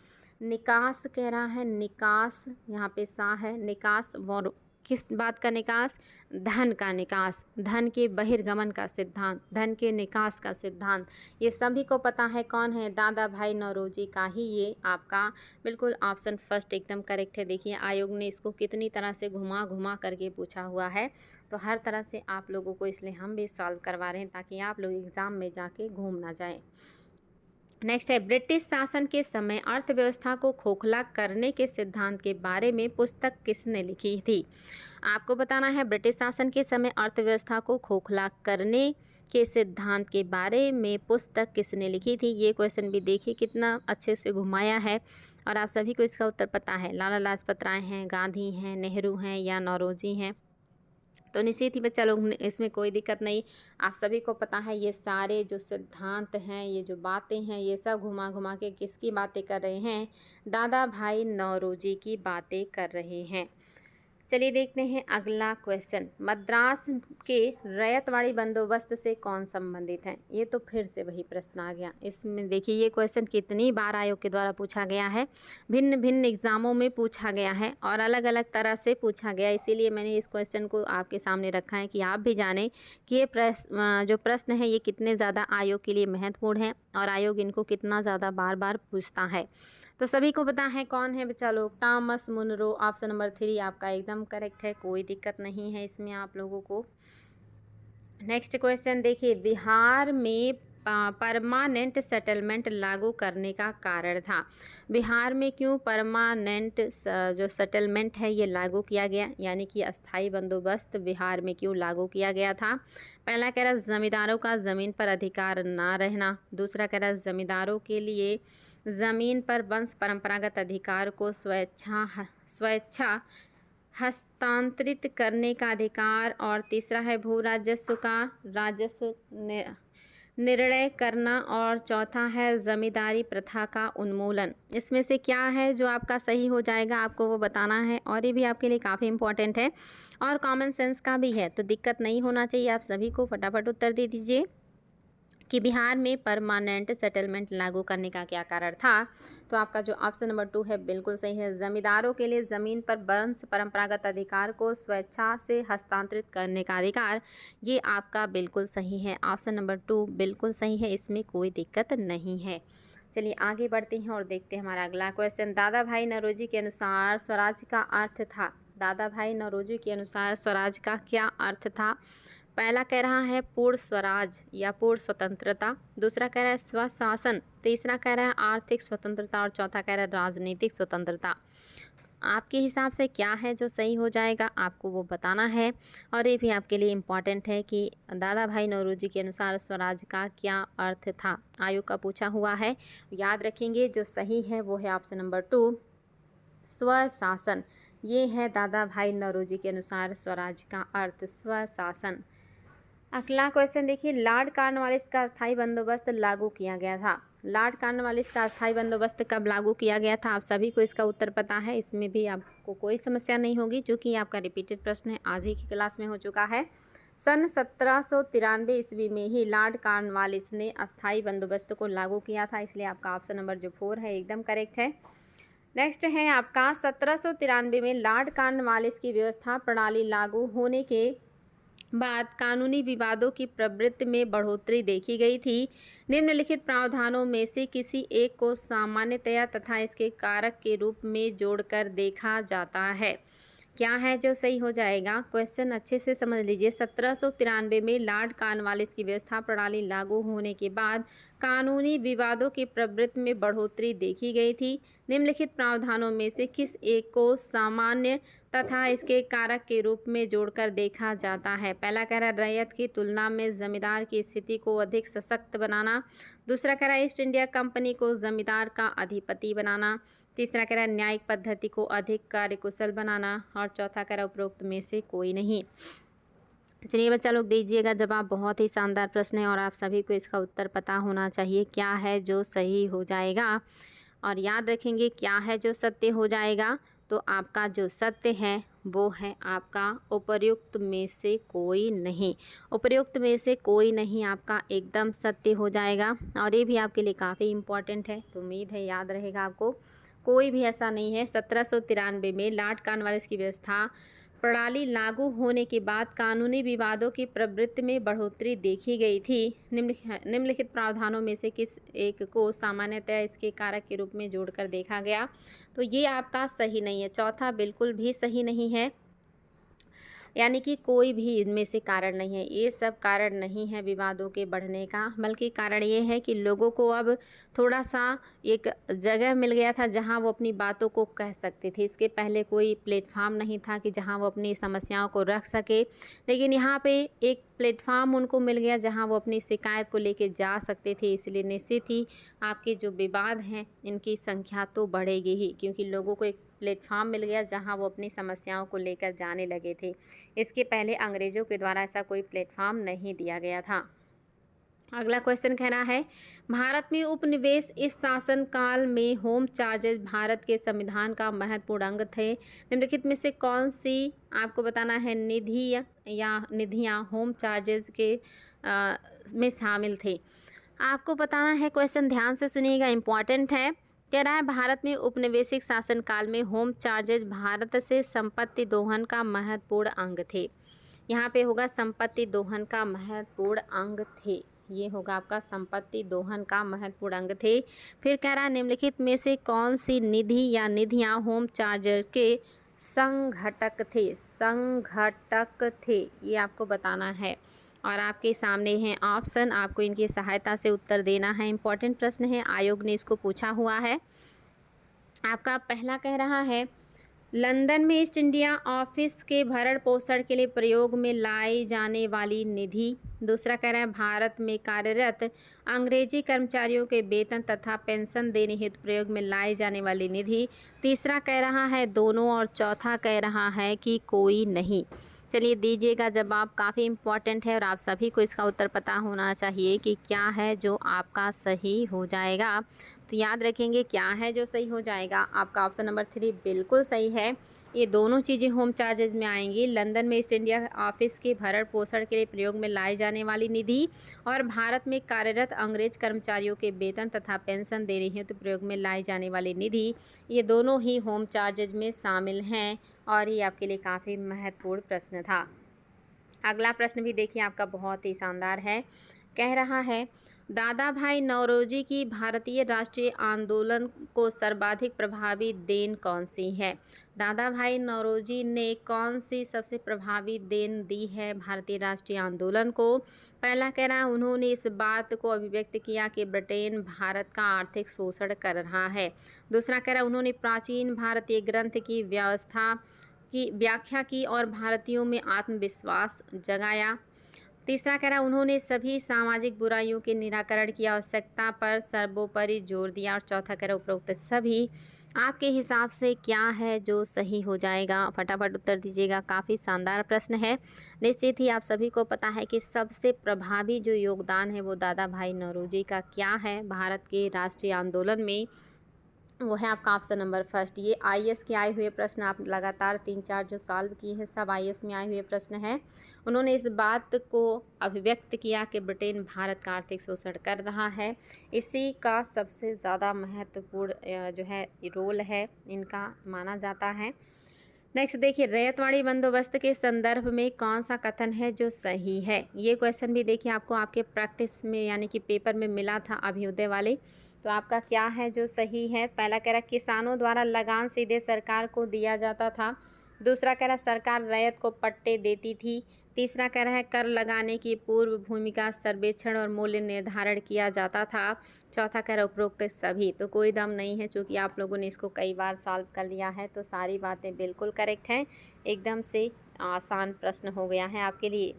निकास कह रहा है, निकास यहाँ पे सा है, निकास और किस बात का निकास? धन का निकास, धन के बहिर्गमन का सिद्धांत, धन के निकास का सिद्धांत। ये सभी को पता है, कौन है? दादा भाई नौरोजी का ही ये आपका बिल्कुल ऑप्शन फर्स्ट एकदम करेक्ट है। देखिए आयोग ने इसको कितनी तरह से घुमा घुमा करके पूछा हुआ है, तो हर तरह से आप लोगों को इसलिए हम भी सॉल्व करवा रहे हैं ताकि आप लोग एग्ज़ाम में जाके घूम ना जाएं। नेक्स्ट है, ब्रिटिश शासन के समय अर्थव्यवस्था को खोखला करने के सिद्धांत के बारे में पुस्तक किसने लिखी थी? आपको बताना है, ब्रिटिश शासन के समय अर्थव्यवस्था को खोखला करने के सिद्धांत के बारे में पुस्तक किसने लिखी थी। ये क्वेश्चन भी देखिए कितना अच्छे से घुमाया है और आप सभी को इसका उत्तर पता है। लाला लाजपत राय हैं, गांधी हैं, नेहरू हैं या नौरोजी हैं। तो निश्चित ही बच्चा लोग इसमें कोई दिक्कत नहीं, आप सभी को पता है ये सारे जो सिद्धांत हैं, ये जो बातें हैं, ये सब घुमा घुमा के किसकी बातें कर रहे हैं, दादा भाई नौरोजी की बातें कर रहे हैं। चलिए देखते हैं अगला क्वेश्चन। मद्रास के रैयतवाड़ी बंदोबस्त से कौन संबंधित है। ये तो फिर से वही प्रश्न आ गया। इसमें देखिए ये क्वेश्चन कितनी बार आयोग के द्वारा पूछा गया है, भिन्न भिन्न एग्जामों में पूछा गया है और अलग अलग तरह से पूछा गया। इसीलिए मैंने इस क्वेश्चन को आपके सामने रखा है कि आप भी जानें कि ये जो प्रश्न है ये कितने ज़्यादा आयोग के लिए महत्वपूर्ण है और आयोग इनको कितना ज़्यादा बार बार पूछता है। तो सभी को पता है कौन है बच्चा लोग, टॉमस मुनरो। ऑप्शन नंबर 3 आपका एकदम करेक्ट है, कोई दिक्कत नहीं है इसमें आप लोगों को। नेक्स्ट क्वेश्चन देखिए, बिहार में परमानेंट सेटलमेंट लागू करने का कारण था। बिहार में क्यों परमानेंट जो सेटलमेंट है ये लागू किया गया, यानी कि अस्थाई बंदोबस्त बिहार में क्यों लागू किया गया था। पहला कह रहा जमींदारों का ज़मीन पर अधिकार ना रहना। दूसरा कह रहा जमींदारों के लिए ज़मीन पर वंश परंपरागत अधिकार को स्वेच्छा हस्तांतरित करने का अधिकार। और तीसरा है भू राजस्व का राजस्व निर्णय करना। और चौथा है जमींदारी प्रथा का उन्मूलन। इसमें से क्या है जो आपका सही हो जाएगा, आपको वो बताना है और ये भी आपके लिए काफ़ी इंपॉर्टेंट है और कॉमन सेंस का भी है, तो दिक्कत नहीं होना चाहिए। आप सभी को फटाफट उत्तर दे दीजिए कि बिहार में परमानेंट सेटलमेंट लागू करने का क्या कारण था। तो आपका जो ऑप्शन नंबर 2 है बिल्कुल सही है। जमींदारों के लिए ज़मीन पर वंश परंपरागत अधिकार को स्वेच्छा से हस्तांतरित करने का अधिकार, ये आपका बिल्कुल सही है। ऑप्शन नंबर 2 बिल्कुल सही है, इसमें कोई दिक्कत नहीं है। चलिए आगे बढ़ते हैं और देखते हैं हमारा अगला क्वेश्चन। दादा भाई नौरोजी के अनुसार स्वराज का अर्थ था। दादा भाई नौरोजी के अनुसार स्वराज का क्या अर्थ था। पहला कह रहा है पूर्ण स्वराज या पूर्ण स्वतंत्रता। दूसरा कह रहा है स्वशासन। तीसरा कह रहा है आर्थिक स्वतंत्रता और चौथा कह रहा है राजनीतिक स्वतंत्रता। आपके हिसाब से क्या है जो सही हो जाएगा, आपको वो बताना है और ये भी आपके लिए इम्पॉर्टेंट है कि दादा भाई नौरोजी के अनुसार स्वराज का क्या अर्थ था। आयोग का पूछा हुआ है, याद रखेंगे। जो सही है वो है ऑप्शन नंबर 2 स्वशासन। ये है दादा भाई नौरोजी के अनुसार स्वराज का अर्थ स्वशासन। अगला क्वेश्चन देखिए, लॉर्ड कॉर्नवालिस का अस्थाई बंदोबस्त लागू किया गया था। लॉर्ड कॉर्नवालिस का अस्थाई बंदोबस्त कब लागू किया गया था, आप सभी को इसका उत्तर पता है। इसमें भी आपको कोई समस्या नहीं होगी क्योंकि आपका रिपीटेड प्रश्न है, आज ही की क्लास में हो चुका है। सन 1793 ईस्वी में ही लॉर्ड कॉर्नवालिस ने अस्थाई बंदोबस्त को लागू किया था, इसलिए आपका ऑप्शन नंबर जो 4 है एकदम करेक्ट है। नेक्स्ट है आपका 1793 में लॉर्ड कॉर्नवालिस की व्यवस्था प्रणाली लागू होने के बाद कानूनी विवादों की प्रवृत्ति में बढ़ोतरी देखी गई थी। निम्नलिखित प्रावधानों में से किसी एक को सामान्यतया तथा इसके कारक के रूप में जोड़कर देखा जाता है। क्या है जो सही हो जाएगा, क्वेश्चन अच्छे से समझ लीजिए। 1793 में लॉर्ड कॉर्नवालिस की व्यवस्था प्रणाली लागू होने के बाद कानूनी विवादों की प्रवृत्ति में बढ़ोतरी देखी गई थी। निम्नलिखित प्रावधानों में से किस एक को सामान्य तथा इसके कारक के रूप में जोड़कर देखा जाता है। पहला कह रहा है रैयत की तुलना में जमींदार की स्थिति को अधिक सशक्त बनाना। दूसरा कह रहा है ईस्ट इंडिया कंपनी को जमींदार का अधिपति बनाना। तीसरा कह रहा है न्यायिक पद्धति को अधिक कार्यकुशल बनाना। और चौथा कह रहा है उपरोक्त में से कोई नहीं। चलिए बच्चा लोग दीजिएगा जवाब, बहुत ही शानदार प्रश्न है और आप सभी को इसका उत्तर पता होना चाहिए क्या है जो सही हो जाएगा। और याद रखेंगे क्या है जो सत्य हो जाएगा, तो आपका जो सत्य है वो है आपका उपर्युक्त में से कोई नहीं। उपर्युक्त में से कोई नहीं आपका एकदम सत्य हो जाएगा और ये भी आपके लिए काफ़ी इम्पॉर्टेंट है, तो उम्मीद है याद रहेगा आपको। कोई भी ऐसा नहीं है। 1793 में लॉर्ड कॉर्नवालिस की व्यवस्था प्रणाली लागू होने के बाद कानूनी विवादों की प्रवृत्ति में बढ़ोतरी देखी गई थी। निम्नलिखित प्रावधानों में से किस एक को सामान्यतः इसके कारक के रूप में जोड़कर देखा गया, तो ये आपका सही नहीं है। चौथा बिल्कुल भी सही नहीं है, यानी कि कोई भी इनमें से कारण नहीं है। ये सब कारण नहीं है विवादों के बढ़ने का, बल्कि कारण ये है कि लोगों को अब थोड़ा सा एक जगह मिल गया था जहां वो अपनी बातों को कह सकते थे। इसके पहले कोई प्लेटफॉर्म नहीं था कि जहां वो अपनी समस्याओं को रख सके, लेकिन यहाँ पे एक प्लेटफॉर्म उनको मिल गया जहां वो अपनी शिकायत को लेके जा सकते थे, इसलिए निश्चित ही आपके जो विवाद हैं इनकी संख्या तो बढ़ेगी ही, क्योंकि लोगों को एक प्लेटफॉर्म मिल गया जहां वो अपनी समस्याओं को लेकर जाने लगे थे। इसके पहले अंग्रेज़ों के द्वारा ऐसा कोई प्लेटफॉर्म नहीं दिया गया था। अगला क्वेश्चन कह रहा है, भारत में उपनिवेश इस शासन काल में होम चार्जेस भारत के संविधान का महत्वपूर्ण अंग थे। निम्नलिखित में से कौन सी आपको बताना है निधि या निधियां होम चार्जेस के में शामिल थे। आपको बताना है, क्वेश्चन ध्यान से सुनिएगा, इम्पॉर्टेंट है। कह रहा है भारत में उपनिवेशिक शासन काल में होम चार्जेस भारत से संपत्ति दोहन का महत्वपूर्ण अंग थे। यहाँ पे होगा संपत्ति दोहन का महत्वपूर्ण अंग थे, ये होगा आपका संपत्ति दोहन का महत्वपूर्ण अंग थे। फिर कह रहा है निम्नलिखित में से कौन सी निधि या निधियां होम चार्जर के संघटक थे। संघटक थे, ये आपको बताना है और आपके सामने हैं ऑप्शन, आपको इनकी सहायता से उत्तर देना है। इंपॉर्टेंट प्रश्न है, आयोग ने इसको पूछा हुआ है। आपका पहला कह रहा है लंदन में ईस्ट इंडिया ऑफिस के भरण पोषण के लिए प्रयोग में लाई जाने वाली निधि। दूसरा कह रहा है भारत में कार्यरत अंग्रेजी कर्मचारियों के वेतन तथा पेंशन देने हेतु प्रयोग में लाई जाने वाली निधि। तीसरा कह रहा है दोनों और चौथा कह रहा है कि कोई नहीं। चलिए दीजिएगा जवाब, काफ़ी इम्पॉर्टेंट है और आप सभी को इसका उत्तर पता होना चाहिए कि क्या है जो आपका सही हो जाएगा। तो याद रखेंगे क्या है जो सही हो जाएगा। आपका ऑप्शन नंबर 3 बिल्कुल सही है। ये दोनों चीज़ें होम चार्जेस में आएंगी, लंदन में ईस्ट इंडिया ऑफिस के भरण पोषण के लिए प्रयोग में लाई जाने वाली निधि और भारत में कार्यरत अंग्रेज कर्मचारियों के वेतन तथा पेंशन देने हेतु प्रयोग में लाई जाने वाली निधि, ये दोनों ही होम चार्जेस में शामिल हैं और ये आपके लिए काफ़ी महत्वपूर्ण प्रश्न था। अगला प्रश्न भी देखिए आपका बहुत ही शानदार है। कह रहा है दादा भाई नौरोजी की भारतीय राष्ट्रीय आंदोलन को सर्वाधिक प्रभावी देन कौन सी है। दादा भाई नौरोजी ने कौन सी सबसे प्रभावी देन दी है भारतीय राष्ट्रीय आंदोलन को। पहला कह रहा है उन्होंने इस बात को अभिव्यक्त किया कि ब्रिटेन भारत का आर्थिक शोषण कर रहा है। दूसरा कह रहा है उन्होंने प्राचीन भारतीय ग्रंथ की व्यवस्था की व्याख्या की और भारतीयों में आत्मविश्वास जगाया। तीसरा कह रहा है उन्होंने सभी सामाजिक बुराइयों के निराकरण की आवश्यकता पर सर्वोपरि जोर दिया और चौथा कह रहा है उपरोक्त सभी। आपके हिसाब से क्या है जो सही हो जाएगा, फटाफट उत्तर दीजिएगा। काफ़ी शानदार प्रश्न है। निश्चित ही आप सभी को पता है कि सबसे प्रभावी जो योगदान है वो दादा भाई नौरोजी का क्या है भारत के राष्ट्रीय आंदोलन में, वो है आपका ऑप्शन नंबर फर्स्ट। ये आईएएस के आए हुए प्रश्न आप लगातार 3-4 जो सॉल्व किए हैं सब आईएएस में आए हुए प्रश्न हैं। उन्होंने इस बात को अभिव्यक्त किया कि ब्रिटेन भारत का आर्थिक शोषण कर रहा है। इसी का सबसे ज़्यादा महत्वपूर्ण जो है रोल है इनका माना जाता है। नेक्स्ट देखिए रैयतवाड़ी बंदोबस्त के संदर्भ में कौन सा कथन है जो सही है। ये क्वेश्चन भी देखिए आपको आपके प्रैक्टिस में यानी कि पेपर में मिला था अभ्युदय वाले। तो आपका क्या है जो सही है। पहला कह रहा किसानों द्वारा लगान सीधे सरकार को दिया जाता था। दूसरा कह रहा सरकार रैयत को पट्टे देती थी। तीसरा कह रहा है कर लगाने की पूर्व भूमिका सर्वेक्षण और मूल्य निर्धारण किया जाता था। चौथा कह रहा उपरोक्त सभी। तो कोई दम नहीं है, चूँकि आप लोगों ने इसको कई बार सॉल्व कर लिया है तो सारी बातें बिल्कुल करेक्ट हैं। एकदम से आसान प्रश्न हो गया है आपके लिए।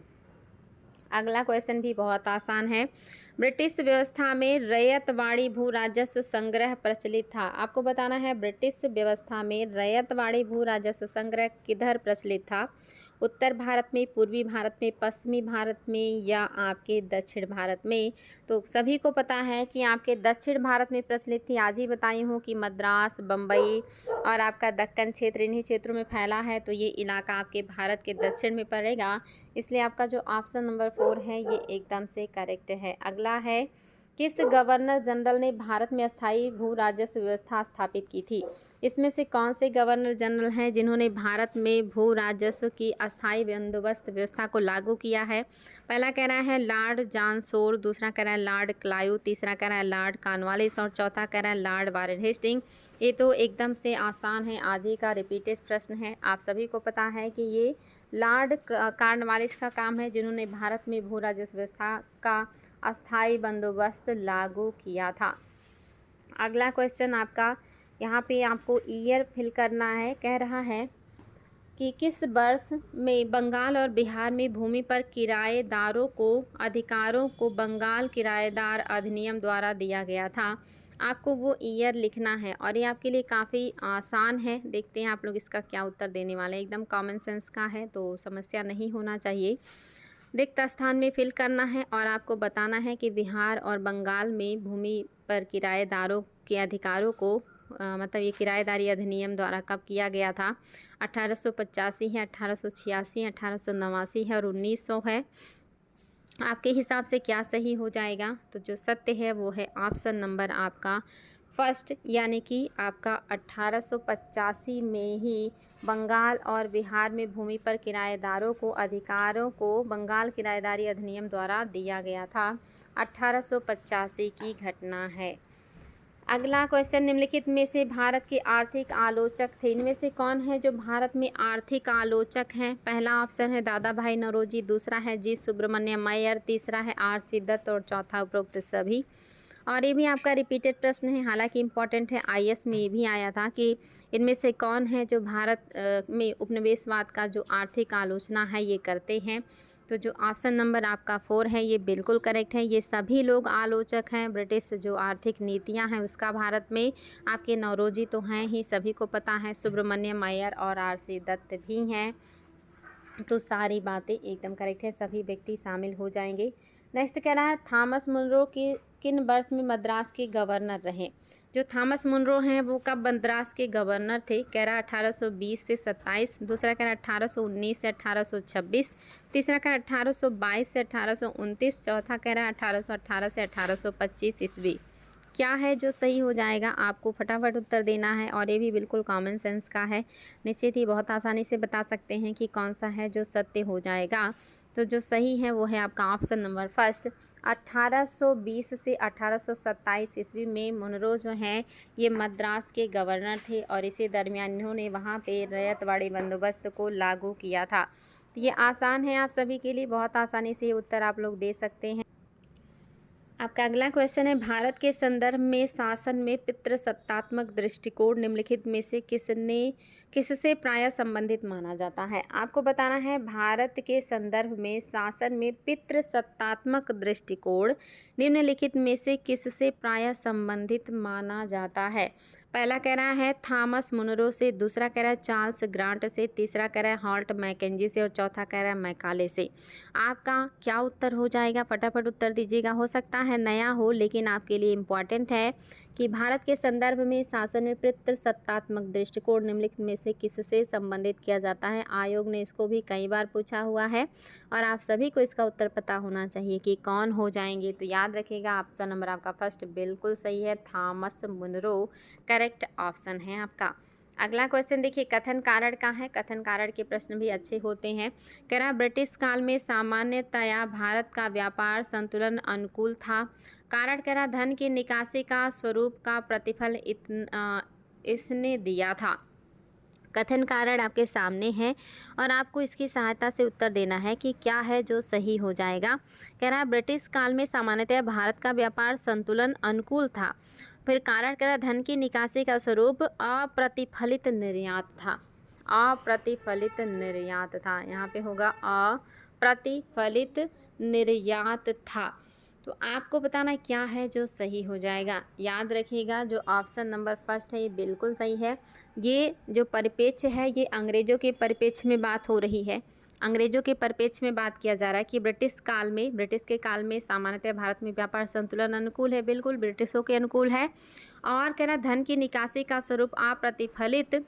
अगला क्वेश्चन भी बहुत आसान है। ब्रिटिश व्यवस्था में रैयतवाड़ी भू राजस्व संग्रह प्रचलित था। आपको बताना है ब्रिटिश व्यवस्था में रैयतवाड़ी भू राजस्व संग्रह किधर प्रचलित था। उत्तर भारत में, पूर्वी भारत में, पश्चिमी भारत में या आपके दक्षिण भारत में। तो सभी को पता है कि आपके दक्षिण भारत में प्रचलित थी। आज ही बताई हूँ कि मद्रास, बम्बई और आपका दक्कन क्षेत्र इन्हीं क्षेत्रों में फैला है। तो ये इलाका आपके भारत के दक्षिण में पड़ेगा, इसलिए आपका जो ऑप्शन नंबर 4 है ये एकदम से करेक्ट है। अगला है किस गवर्नर जनरल ने भारत में अस्थायी भू राजस्व व्यवस्था स्थापित की थी। इसमें से कौन से गवर्नर जनरल हैं जिन्होंने भारत में भू राजस्व की अस्थायी बंदोबस्त व्यवस्था को लागू किया है। पहला कह रहा है लॉर्ड जॉनसोर, दूसरा कह रहा है लॉर्ड क्लाइव, तीसरा कह रहा है लॉर्ड कॉर्नवालिस और चौथा कह रहा है लॉर्ड वारेन हेस्टिंग। ये तो एकदम से आसान है, आज ही का रिपीटेड प्रश्न है। आप सभी को पता है कि ये लॉर्ड कॉर्नवालिस का काम है जिन्होंने भारत में भू राजस्व व्यवस्था का अस्थायी बंदोबस्त लागू किया था। अगला क्वेश्चन आपका यहाँ पे आपको ईयर फिल करना है। कह रहा है कि किस वर्ष में बंगाल और बिहार में भूमि पर किराएदारों को अधिकारों को बंगाल किराएदार अधिनियम द्वारा दिया गया था। आपको वो ईयर लिखना है और ये आपके लिए काफ़ी आसान है। देखते हैं आप लोग इसका क्या उत्तर देने वाले हैं। एकदम कॉमन सेंस का है तो समस्या नहीं होना चाहिए। रिक्त स्थान में फिल करना है और आपको बताना है कि बिहार और बंगाल में भूमि पर किराएदारों के अधिकारों को मतलब ये किराएदारी अधिनियम द्वारा कब किया गया था। 1885 है, 1886 है, 1889 है और 1900 है। आपके हिसाब से क्या सही हो जाएगा? तो जो सत्य है वो है ऑप्शन नंबर आपका फर्स्ट, यानी कि आपका 1885 में ही बंगाल और बिहार में भूमि पर किराएदारों को अधिकारों को बंगाल किराएदारी अधिनियम द्वारा दिया गया था। 1885 की घटना है। अगला क्वेश्चन, निम्नलिखित में से भारत के आर्थिक आलोचक थे। इनमें से कौन है जो भारत में आर्थिक आलोचक हैं? पहला ऑप्शन है दादा भाई नौरोजी, दूसरा है जी सुब्रमण्यम अय्यर, तीसरा है आर.सी. दत्त और चौथा उपरोक्त सभी। और ये भी आपका रिपीटेड प्रश्न है, हालांकि इम्पॉर्टेंट है। आईएएस में ये भी आया था कि इनमें से कौन है जो भारत में उपनिवेशवाद का जो आर्थिक आलोचना है ये करते हैं। तो जो ऑप्शन नंबर आपका 4 है ये बिल्कुल करेक्ट है। ये सभी लोग आलोचक हैं ब्रिटिश जो आर्थिक नीतियां हैं उसका भारत में। आपके नौरोजी तो हैं ही, सभी को पता है, सुब्रमण्यम अय्यर और आर.सी. दत्त भी हैं। तो सारी बातें एकदम करेक्ट है, सभी व्यक्ति शामिल हो जाएंगे। नेक्स्ट कह रहा है थॉमस मुनरो के किन वर्ष में मद्रास के गवर्नर रहे। जो थॉमस मुनरो हैं वो कब मद्रास के गवर्नर थे? कह रहा है 1820 से 27, दूसरा कह रहा है 1819 से 1826, तीसरा कह रहा है 1822 से 1829, चौथा कह रहा है 1818 से 1825 ईस्वी। क्या है जो सही हो जाएगा? आपको फटाफट उत्तर देना है और ये भी बिल्कुल कॉमन सेंस का है, निश्चित ही बहुत आसानी से बता सकते हैं कि कौन सा है जो सत्य हो जाएगा। तो जो सही है वो है आपका ऑप्शन नंबर फर्स्ट, 1820 से 1827 ईस्वी में मुनरो जो हैं ये मद्रास के गवर्नर थे और इसी दरमियान इन्होंने वहाँ पे रैयतवाड़ी बंदोबस्त को लागू किया था। तो ये आसान है आप सभी के लिए, बहुत आसानी से ये उत्तर आप लोग दे सकते हैं। आपका अगला क्वेश्चन है भारत के संदर्भ में शासन में पितृसत्तात्मक दृष्टिकोण निम्नलिखित में से किससे प्रायः संबंधित माना जाता है। आपको बताना है भारत के संदर्भ में शासन में पितृसत्तात्मक दृष्टिकोण निम्नलिखित में से किससे प्रायः संबंधित माना जाता है। पहला कह रहा है थॉमस मुनरो से, दूसरा कह रहा है चार्ल्स ग्रांट से, तीसरा कह रहा है हॉल्ट मैकेंजी से और चौथा कह रहा है मैकाले से। आपका क्या उत्तर हो जाएगा? फटाफट उत्तर दीजिएगा। हो सकता है नया हो लेकिन आपके लिए इम्पॉर्टेंट है कि भारत के संदर्भ में शासन में पितृसत्तात्मक दृष्टिकोण निम्नलिखित में से किससे संबंधित किया जाता है। आयोग ने इसको भी कई बार पूछा हुआ है और आप सभी को इसका उत्तर पता होना चाहिए कि कौन हो जाएंगे। तो याद रखिएगा ऑप्शन नंबर आपका फर्स्ट बिल्कुल सही है, थॉमस मुनरो करेक्ट ऑप्शन है आपका। अगला क्वेश्चन देखिए कथन कारण का है। कथन कारण के प्रश्न भी अच्छे होते हैं। कह रहा ब्रिटिश काल में सामान्यतया भारत का व्यापार संतुलन अनुकूल था। कारण कह रहा धन की निकासी का स्वरूप का प्रतिफल इसने दिया था। कथन कारण आपके सामने है और आपको इसकी सहायता से उत्तर देना है कि क्या है जो सही हो जाएगा। कह रहा है ब्रिटिश काल में सामान्यतः भारत का व्यापार संतुलन अनुकूल था। फिर कारण कह रहा धन की निकासी का स्वरूप अप्रतिफलित निर्यात था। अप्रतिफलित निर्यात था, यहाँ पे होगा अप्रतिफलित निर्यात था। तो आपको बताना क्या है जो सही हो जाएगा। याद रखिएगा जो ऑप्शन नंबर फर्स्ट है ये बिल्कुल सही है। ये जो परिप्रेक्ष्य है ये अंग्रेज़ों के परिप्रेक्ष्य में बात हो रही है। अंग्रेज़ों के परिप्रेक्ष्य में बात किया जा रहा है कि ब्रिटिश के काल में सामान्यतः भारत में व्यापार संतुलन अनुकूल है, बिल्कुल ब्रिटिशों के अनुकूल है। और कह रहा धन की निकासी का स्वरूप अप्रतिफलित,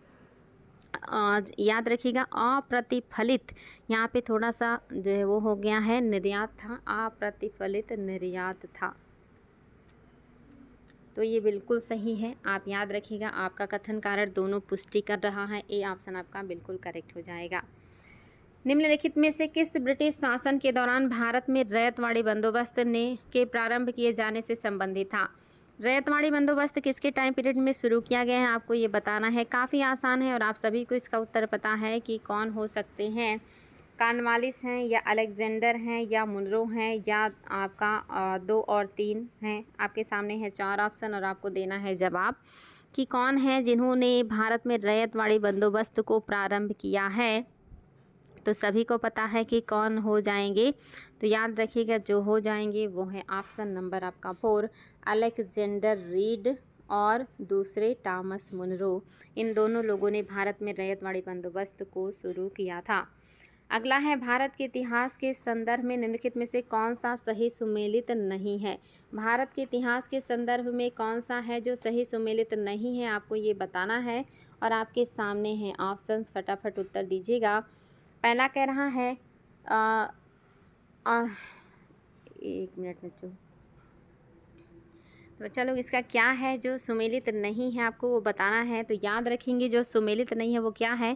याद रखिएगा अप्रतिफलित, यहाँ पे थोड़ा सा जो है वो हो गया है, निर्यात था, अप्रतिफलित निर्यात था। तो ये बिल्कुल सही है, आप याद रखिएगा। आपका कथन कारण दोनों पुष्टि कर रहा है, ए ऑप्शन आपका बिल्कुल करेक्ट हो जाएगा। निम्नलिखित में से किस ब्रिटिश शासन के दौरान भारत में रैयतवाड़ी बंदोबस्त के प्रारंभ किए जाने से संबंधित था। रैयतवाड़ी बंदोबस्त किसके टाइम पीरियड में शुरू किया गया है आपको ये बताना है। काफ़ी आसान है और आप सभी को इसका उत्तर पता है कि कौन हो सकते हैं। कॉर्नवालिस हैं या अलेक्जेंडर हैं या मुनरो हैं या आपका 2 और 3 हैं। आपके सामने है 4 ऑप्शन और आपको देना है जवाब कि कौन है जिन्होंने भारत में रैयतवाड़ी बंदोबस्त को प्रारंभ किया है। तो सभी को पता है कि कौन हो जाएंगे, तो याद रखिएगा जो हो जाएंगे वो है ऑप्शन नंबर आपका 4, अलेक्जेंडर रीड और दूसरे टॉमस मुनरो। इन दोनों लोगों ने भारत में रैयतवाड़ी बंदोबस्त को शुरू किया था। अगला है, भारत के इतिहास के संदर्भ में निम्नलिखित में से कौन सा सही सुमेलित नहीं है। भारत के इतिहास के संदर्भ में कौन सा है जो सही सुमेलित नहीं है, आपको ये बताना है और आपके सामने हैं ऑप्शंस, फटाफट उत्तर दीजिएगा। पहला कह रहा है और 1 मिनट में तो चलो इसका क्या है जो सुमेलित नहीं है, आपको वो बताना है। तो याद रखेंगे जो सुमेलित नहीं है वो क्या है।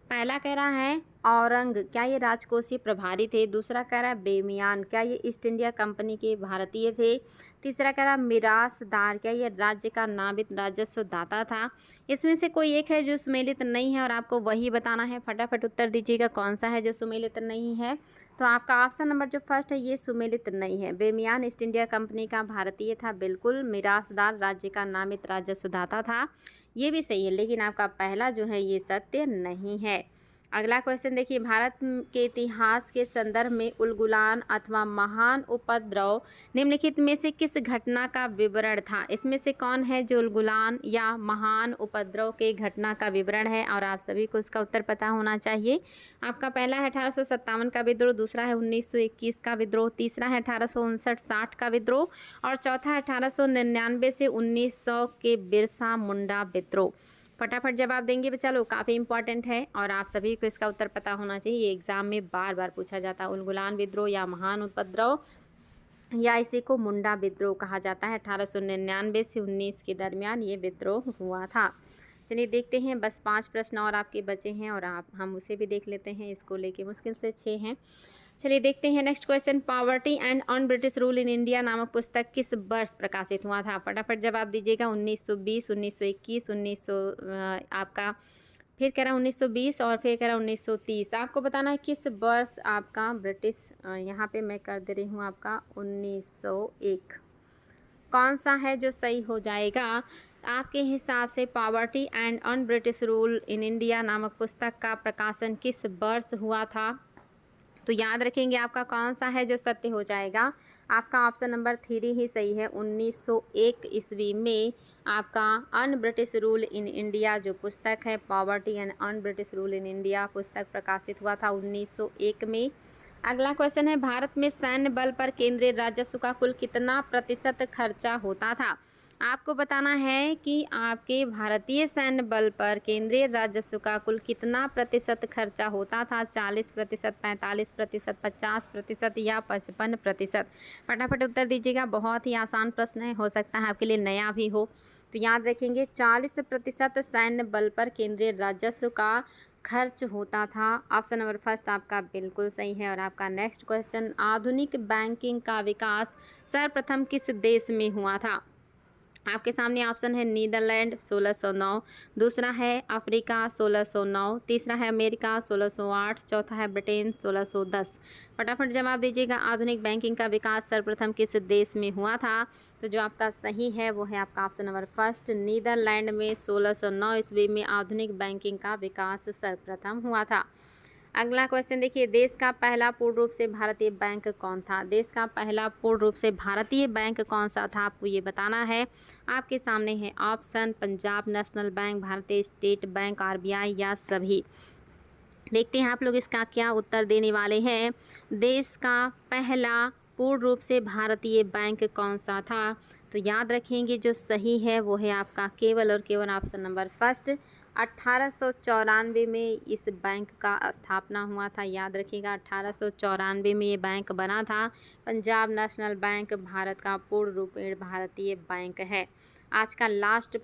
पहला कह रहा है औरंग, क्या ये राजकोषीय प्रभारी थे। दूसरा कह रहा है बेमियान, क्या ये ईस्ट इंडिया कंपनी के भारतीय थे। तीसरा कह रहा है मिरासदार, क्या ये राज्य का नामित राजस्व दाता था। इसमें से कोई एक है जो सुमेलित नहीं है और आपको वही बताना है। फटाफट उत्तर दीजिएगा कौन सा है जो सुमेलित नहीं है। तो आपका ऑप्शन नंबर जो फर्स्ट है ये सुमेलित नहीं है। बेमियान ईस्ट इंडिया कंपनी का भारतीय था, बिल्कुल। मिरासदार राज्य का नामित राजस्व दाता था, ये भी सही है, लेकिन आपका पहला जो है ये सत्य नहीं है। अगला क्वेश्चन देखिए, भारत के इतिहास के संदर्भ में उलगुलान अथवा महान उपद्रव निम्नलिखित में से किस घटना का विवरण था। इसमें से कौन है जो उलगुलान या महान उपद्रव के घटना का विवरण है, और आप सभी को इसका उत्तर पता होना चाहिए। आपका पहला है 1857 का विद्रोह, दूसरा है 1921 का विद्रोह, तीसरा है 1859-60 का विद्रोह और चौथा है 1899 से 1900 के बिरसा मुंडा विद्रोह। फटाफट जवाब देंगे बच्चा लोग, काफ़ी इंपॉर्टेंट है और आप सभी को इसका उत्तर पता होना चाहिए। ये एग्जाम में बार बार पूछा जाता है। उलगुलान विद्रोह या महान उपद्रव या इसी को मुंडा विद्रोह कहा जाता है। 1899 से 19 के दरमियान ये विद्रोह हुआ था। चलिए देखते हैं, बस 5 प्रश्न और आपके बचे हैं और हम उसे भी देख लेते हैं। इसको लेके मुश्किल से 6 हैं। चलिए देखते हैं next question. Poverty and un British rule in India नामक पुस्तक किस वर्ष प्रकाशित हुआ था। फटाफट जवाब दीजिएगा। 1920, 1921, 1900 आपका फिर कह रहा 1920 और फिर कह रहा 1930। आपको बताना है किस वर्ष आपका ब्रिटिश, यहाँ पे मैं कर दे रही हूँ आपका 1901। कौन सा है जो सही हो जाएगा आपके हिसाब से। Poverty and un British rule in India नामक पुस्तक का प्रकाशन किस वर्ष हुआ था। तो याद रखेंगे आपका कौन सा है जो सत्य हो जाएगा। आपका ऑप्शन नंबर 3 ही सही है। 1901 ईस्वी में आपका un British rule in India जो पुस्तक है, poverty and un British rule in India पुस्तक प्रकाशित हुआ था 1901 में। अगला क्वेश्चन है, भारत में सैन्य बल पर केंद्रीय राजस्व का कुल कितना प्रतिशत खर्चा होता था। आपको बताना है कि आपके भारतीय सैन्य बल पर केंद्रीय राजस्व का कुल कितना प्रतिशत खर्चा होता था। 40%, 45%, 50% या 55%। फटाफट उत्तर दीजिएगा। बहुत ही आसान प्रश्न है, हो सकता है आपके लिए नया भी हो। तो याद रखेंगे 40% सैन्य बल पर केंद्रीय राजस्व का खर्च होता था। ऑप्शन नंबर फर्स्ट आपका बिल्कुल सही है। और आपका नेक्स्ट क्वेश्चन, आधुनिक बैंकिंग का विकास सर्वप्रथम किस देश में हुआ था। आपके सामने ऑप्शन है नीदरलैंड 1609, दूसरा है अफ्रीका 1609, तीसरा है अमेरिका 1608, चौथा है ब्रिटेन 1610। फटाफट जवाब दीजिएगा। आधुनिक बैंकिंग का विकास सर्वप्रथम किस देश में हुआ था। तो जो आपका सही है वो है आपका ऑप्शन नंबर फर्स्ट, नीदरलैंड में 1609 ईस्वी में आधुनिक बैंकिंग का विकास सर्वप्रथम हुआ था। अगला क्वेश्चन देखिए, देश का पहला पूर्ण रूप से भारतीय बैंक कौन था। देश का पहला पूर्ण रूप से भारतीय बैंक कौन सा था, आपको ये बताना है। आपके सामने है ऑप्शन, पंजाब नेशनल बैंक, भारतीय स्टेट बैंक, आरबीआई या सभी। देखते हैं आप लोग इसका क्या उत्तर देने वाले हैं। देश का पहला पूर्ण रूप से भारतीय बैंक कौन सा था। तो याद रखेंगे जो सही है वो है आपका केवल और केवल ऑप्शन नंबर फर्स्ट। 1894 में इस बैंक का स्थापना हुआ था। याद रखिएगा 1894 में ये बैंक बना था। पंजाब नेशनल बैंक भारत का पूर्ण रूपेण भारतीय बैंक है। आज का लास्ट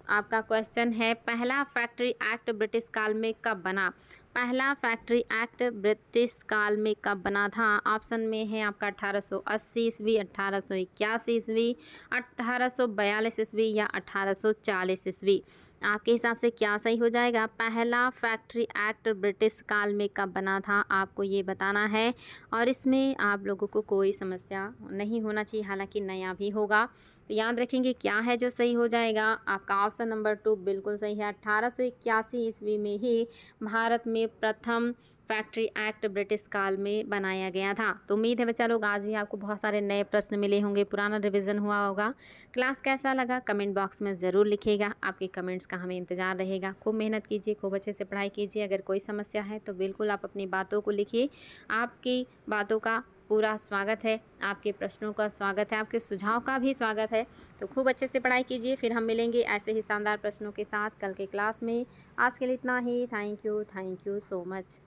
आपका क्वेश्चन है, पहला फैक्ट्री एक्ट ब्रिटिश काल में कब बना। पहला फैक्ट्री एक्ट ब्रिटिश काल में कब बना था। ऑप्शन में है आपका 1880 ईस्वी, 1881 ईस्वी, 1842 ईस्वी या 1840 ईस्वी। आपके हिसाब से क्या सही हो जाएगा? पहला फैक्ट्री एक्ट ब्रिटिश काल में कब बना था, आपको ये बताना है और इसमें आप लोगों को कोई समस्या नहीं होना चाहिए, हालांकि नया भी होगा। तो याद रखेंगे क्या है जो सही हो जाएगा। आपका ऑप्शन नंबर 2 बिल्कुल सही है। 1881 ईस्वी में ही भारत में प्रथम फैक्ट्री एक्ट ब्रिटिश काल में बनाया गया था। तो उम्मीद है बच्चा लोग आज भी आपको बहुत सारे नए प्रश्न मिले होंगे, पुराना रिवीजन हुआ होगा। क्लास कैसा लगा कमेंट बॉक्स में ज़रूर लिखिएगा। आपके कमेंट्स का हमें इंतज़ार रहेगा। खूब मेहनत कीजिए, खूब अच्छे से पढ़ाई कीजिए। अगर कोई समस्या है तो बिल्कुल आप अपनी बातों को लिखिए। आपकी बातों का पूरा स्वागत है, आपके प्रश्नों का स्वागत है, आपके सुझाव का भी स्वागत है। तो खूब अच्छे से पढ़ाई कीजिए। फिर हम मिलेंगे ऐसे ही शानदार प्रश्नों के साथ कल के क्लास में। आज के लिए इतना ही। Thank you so much.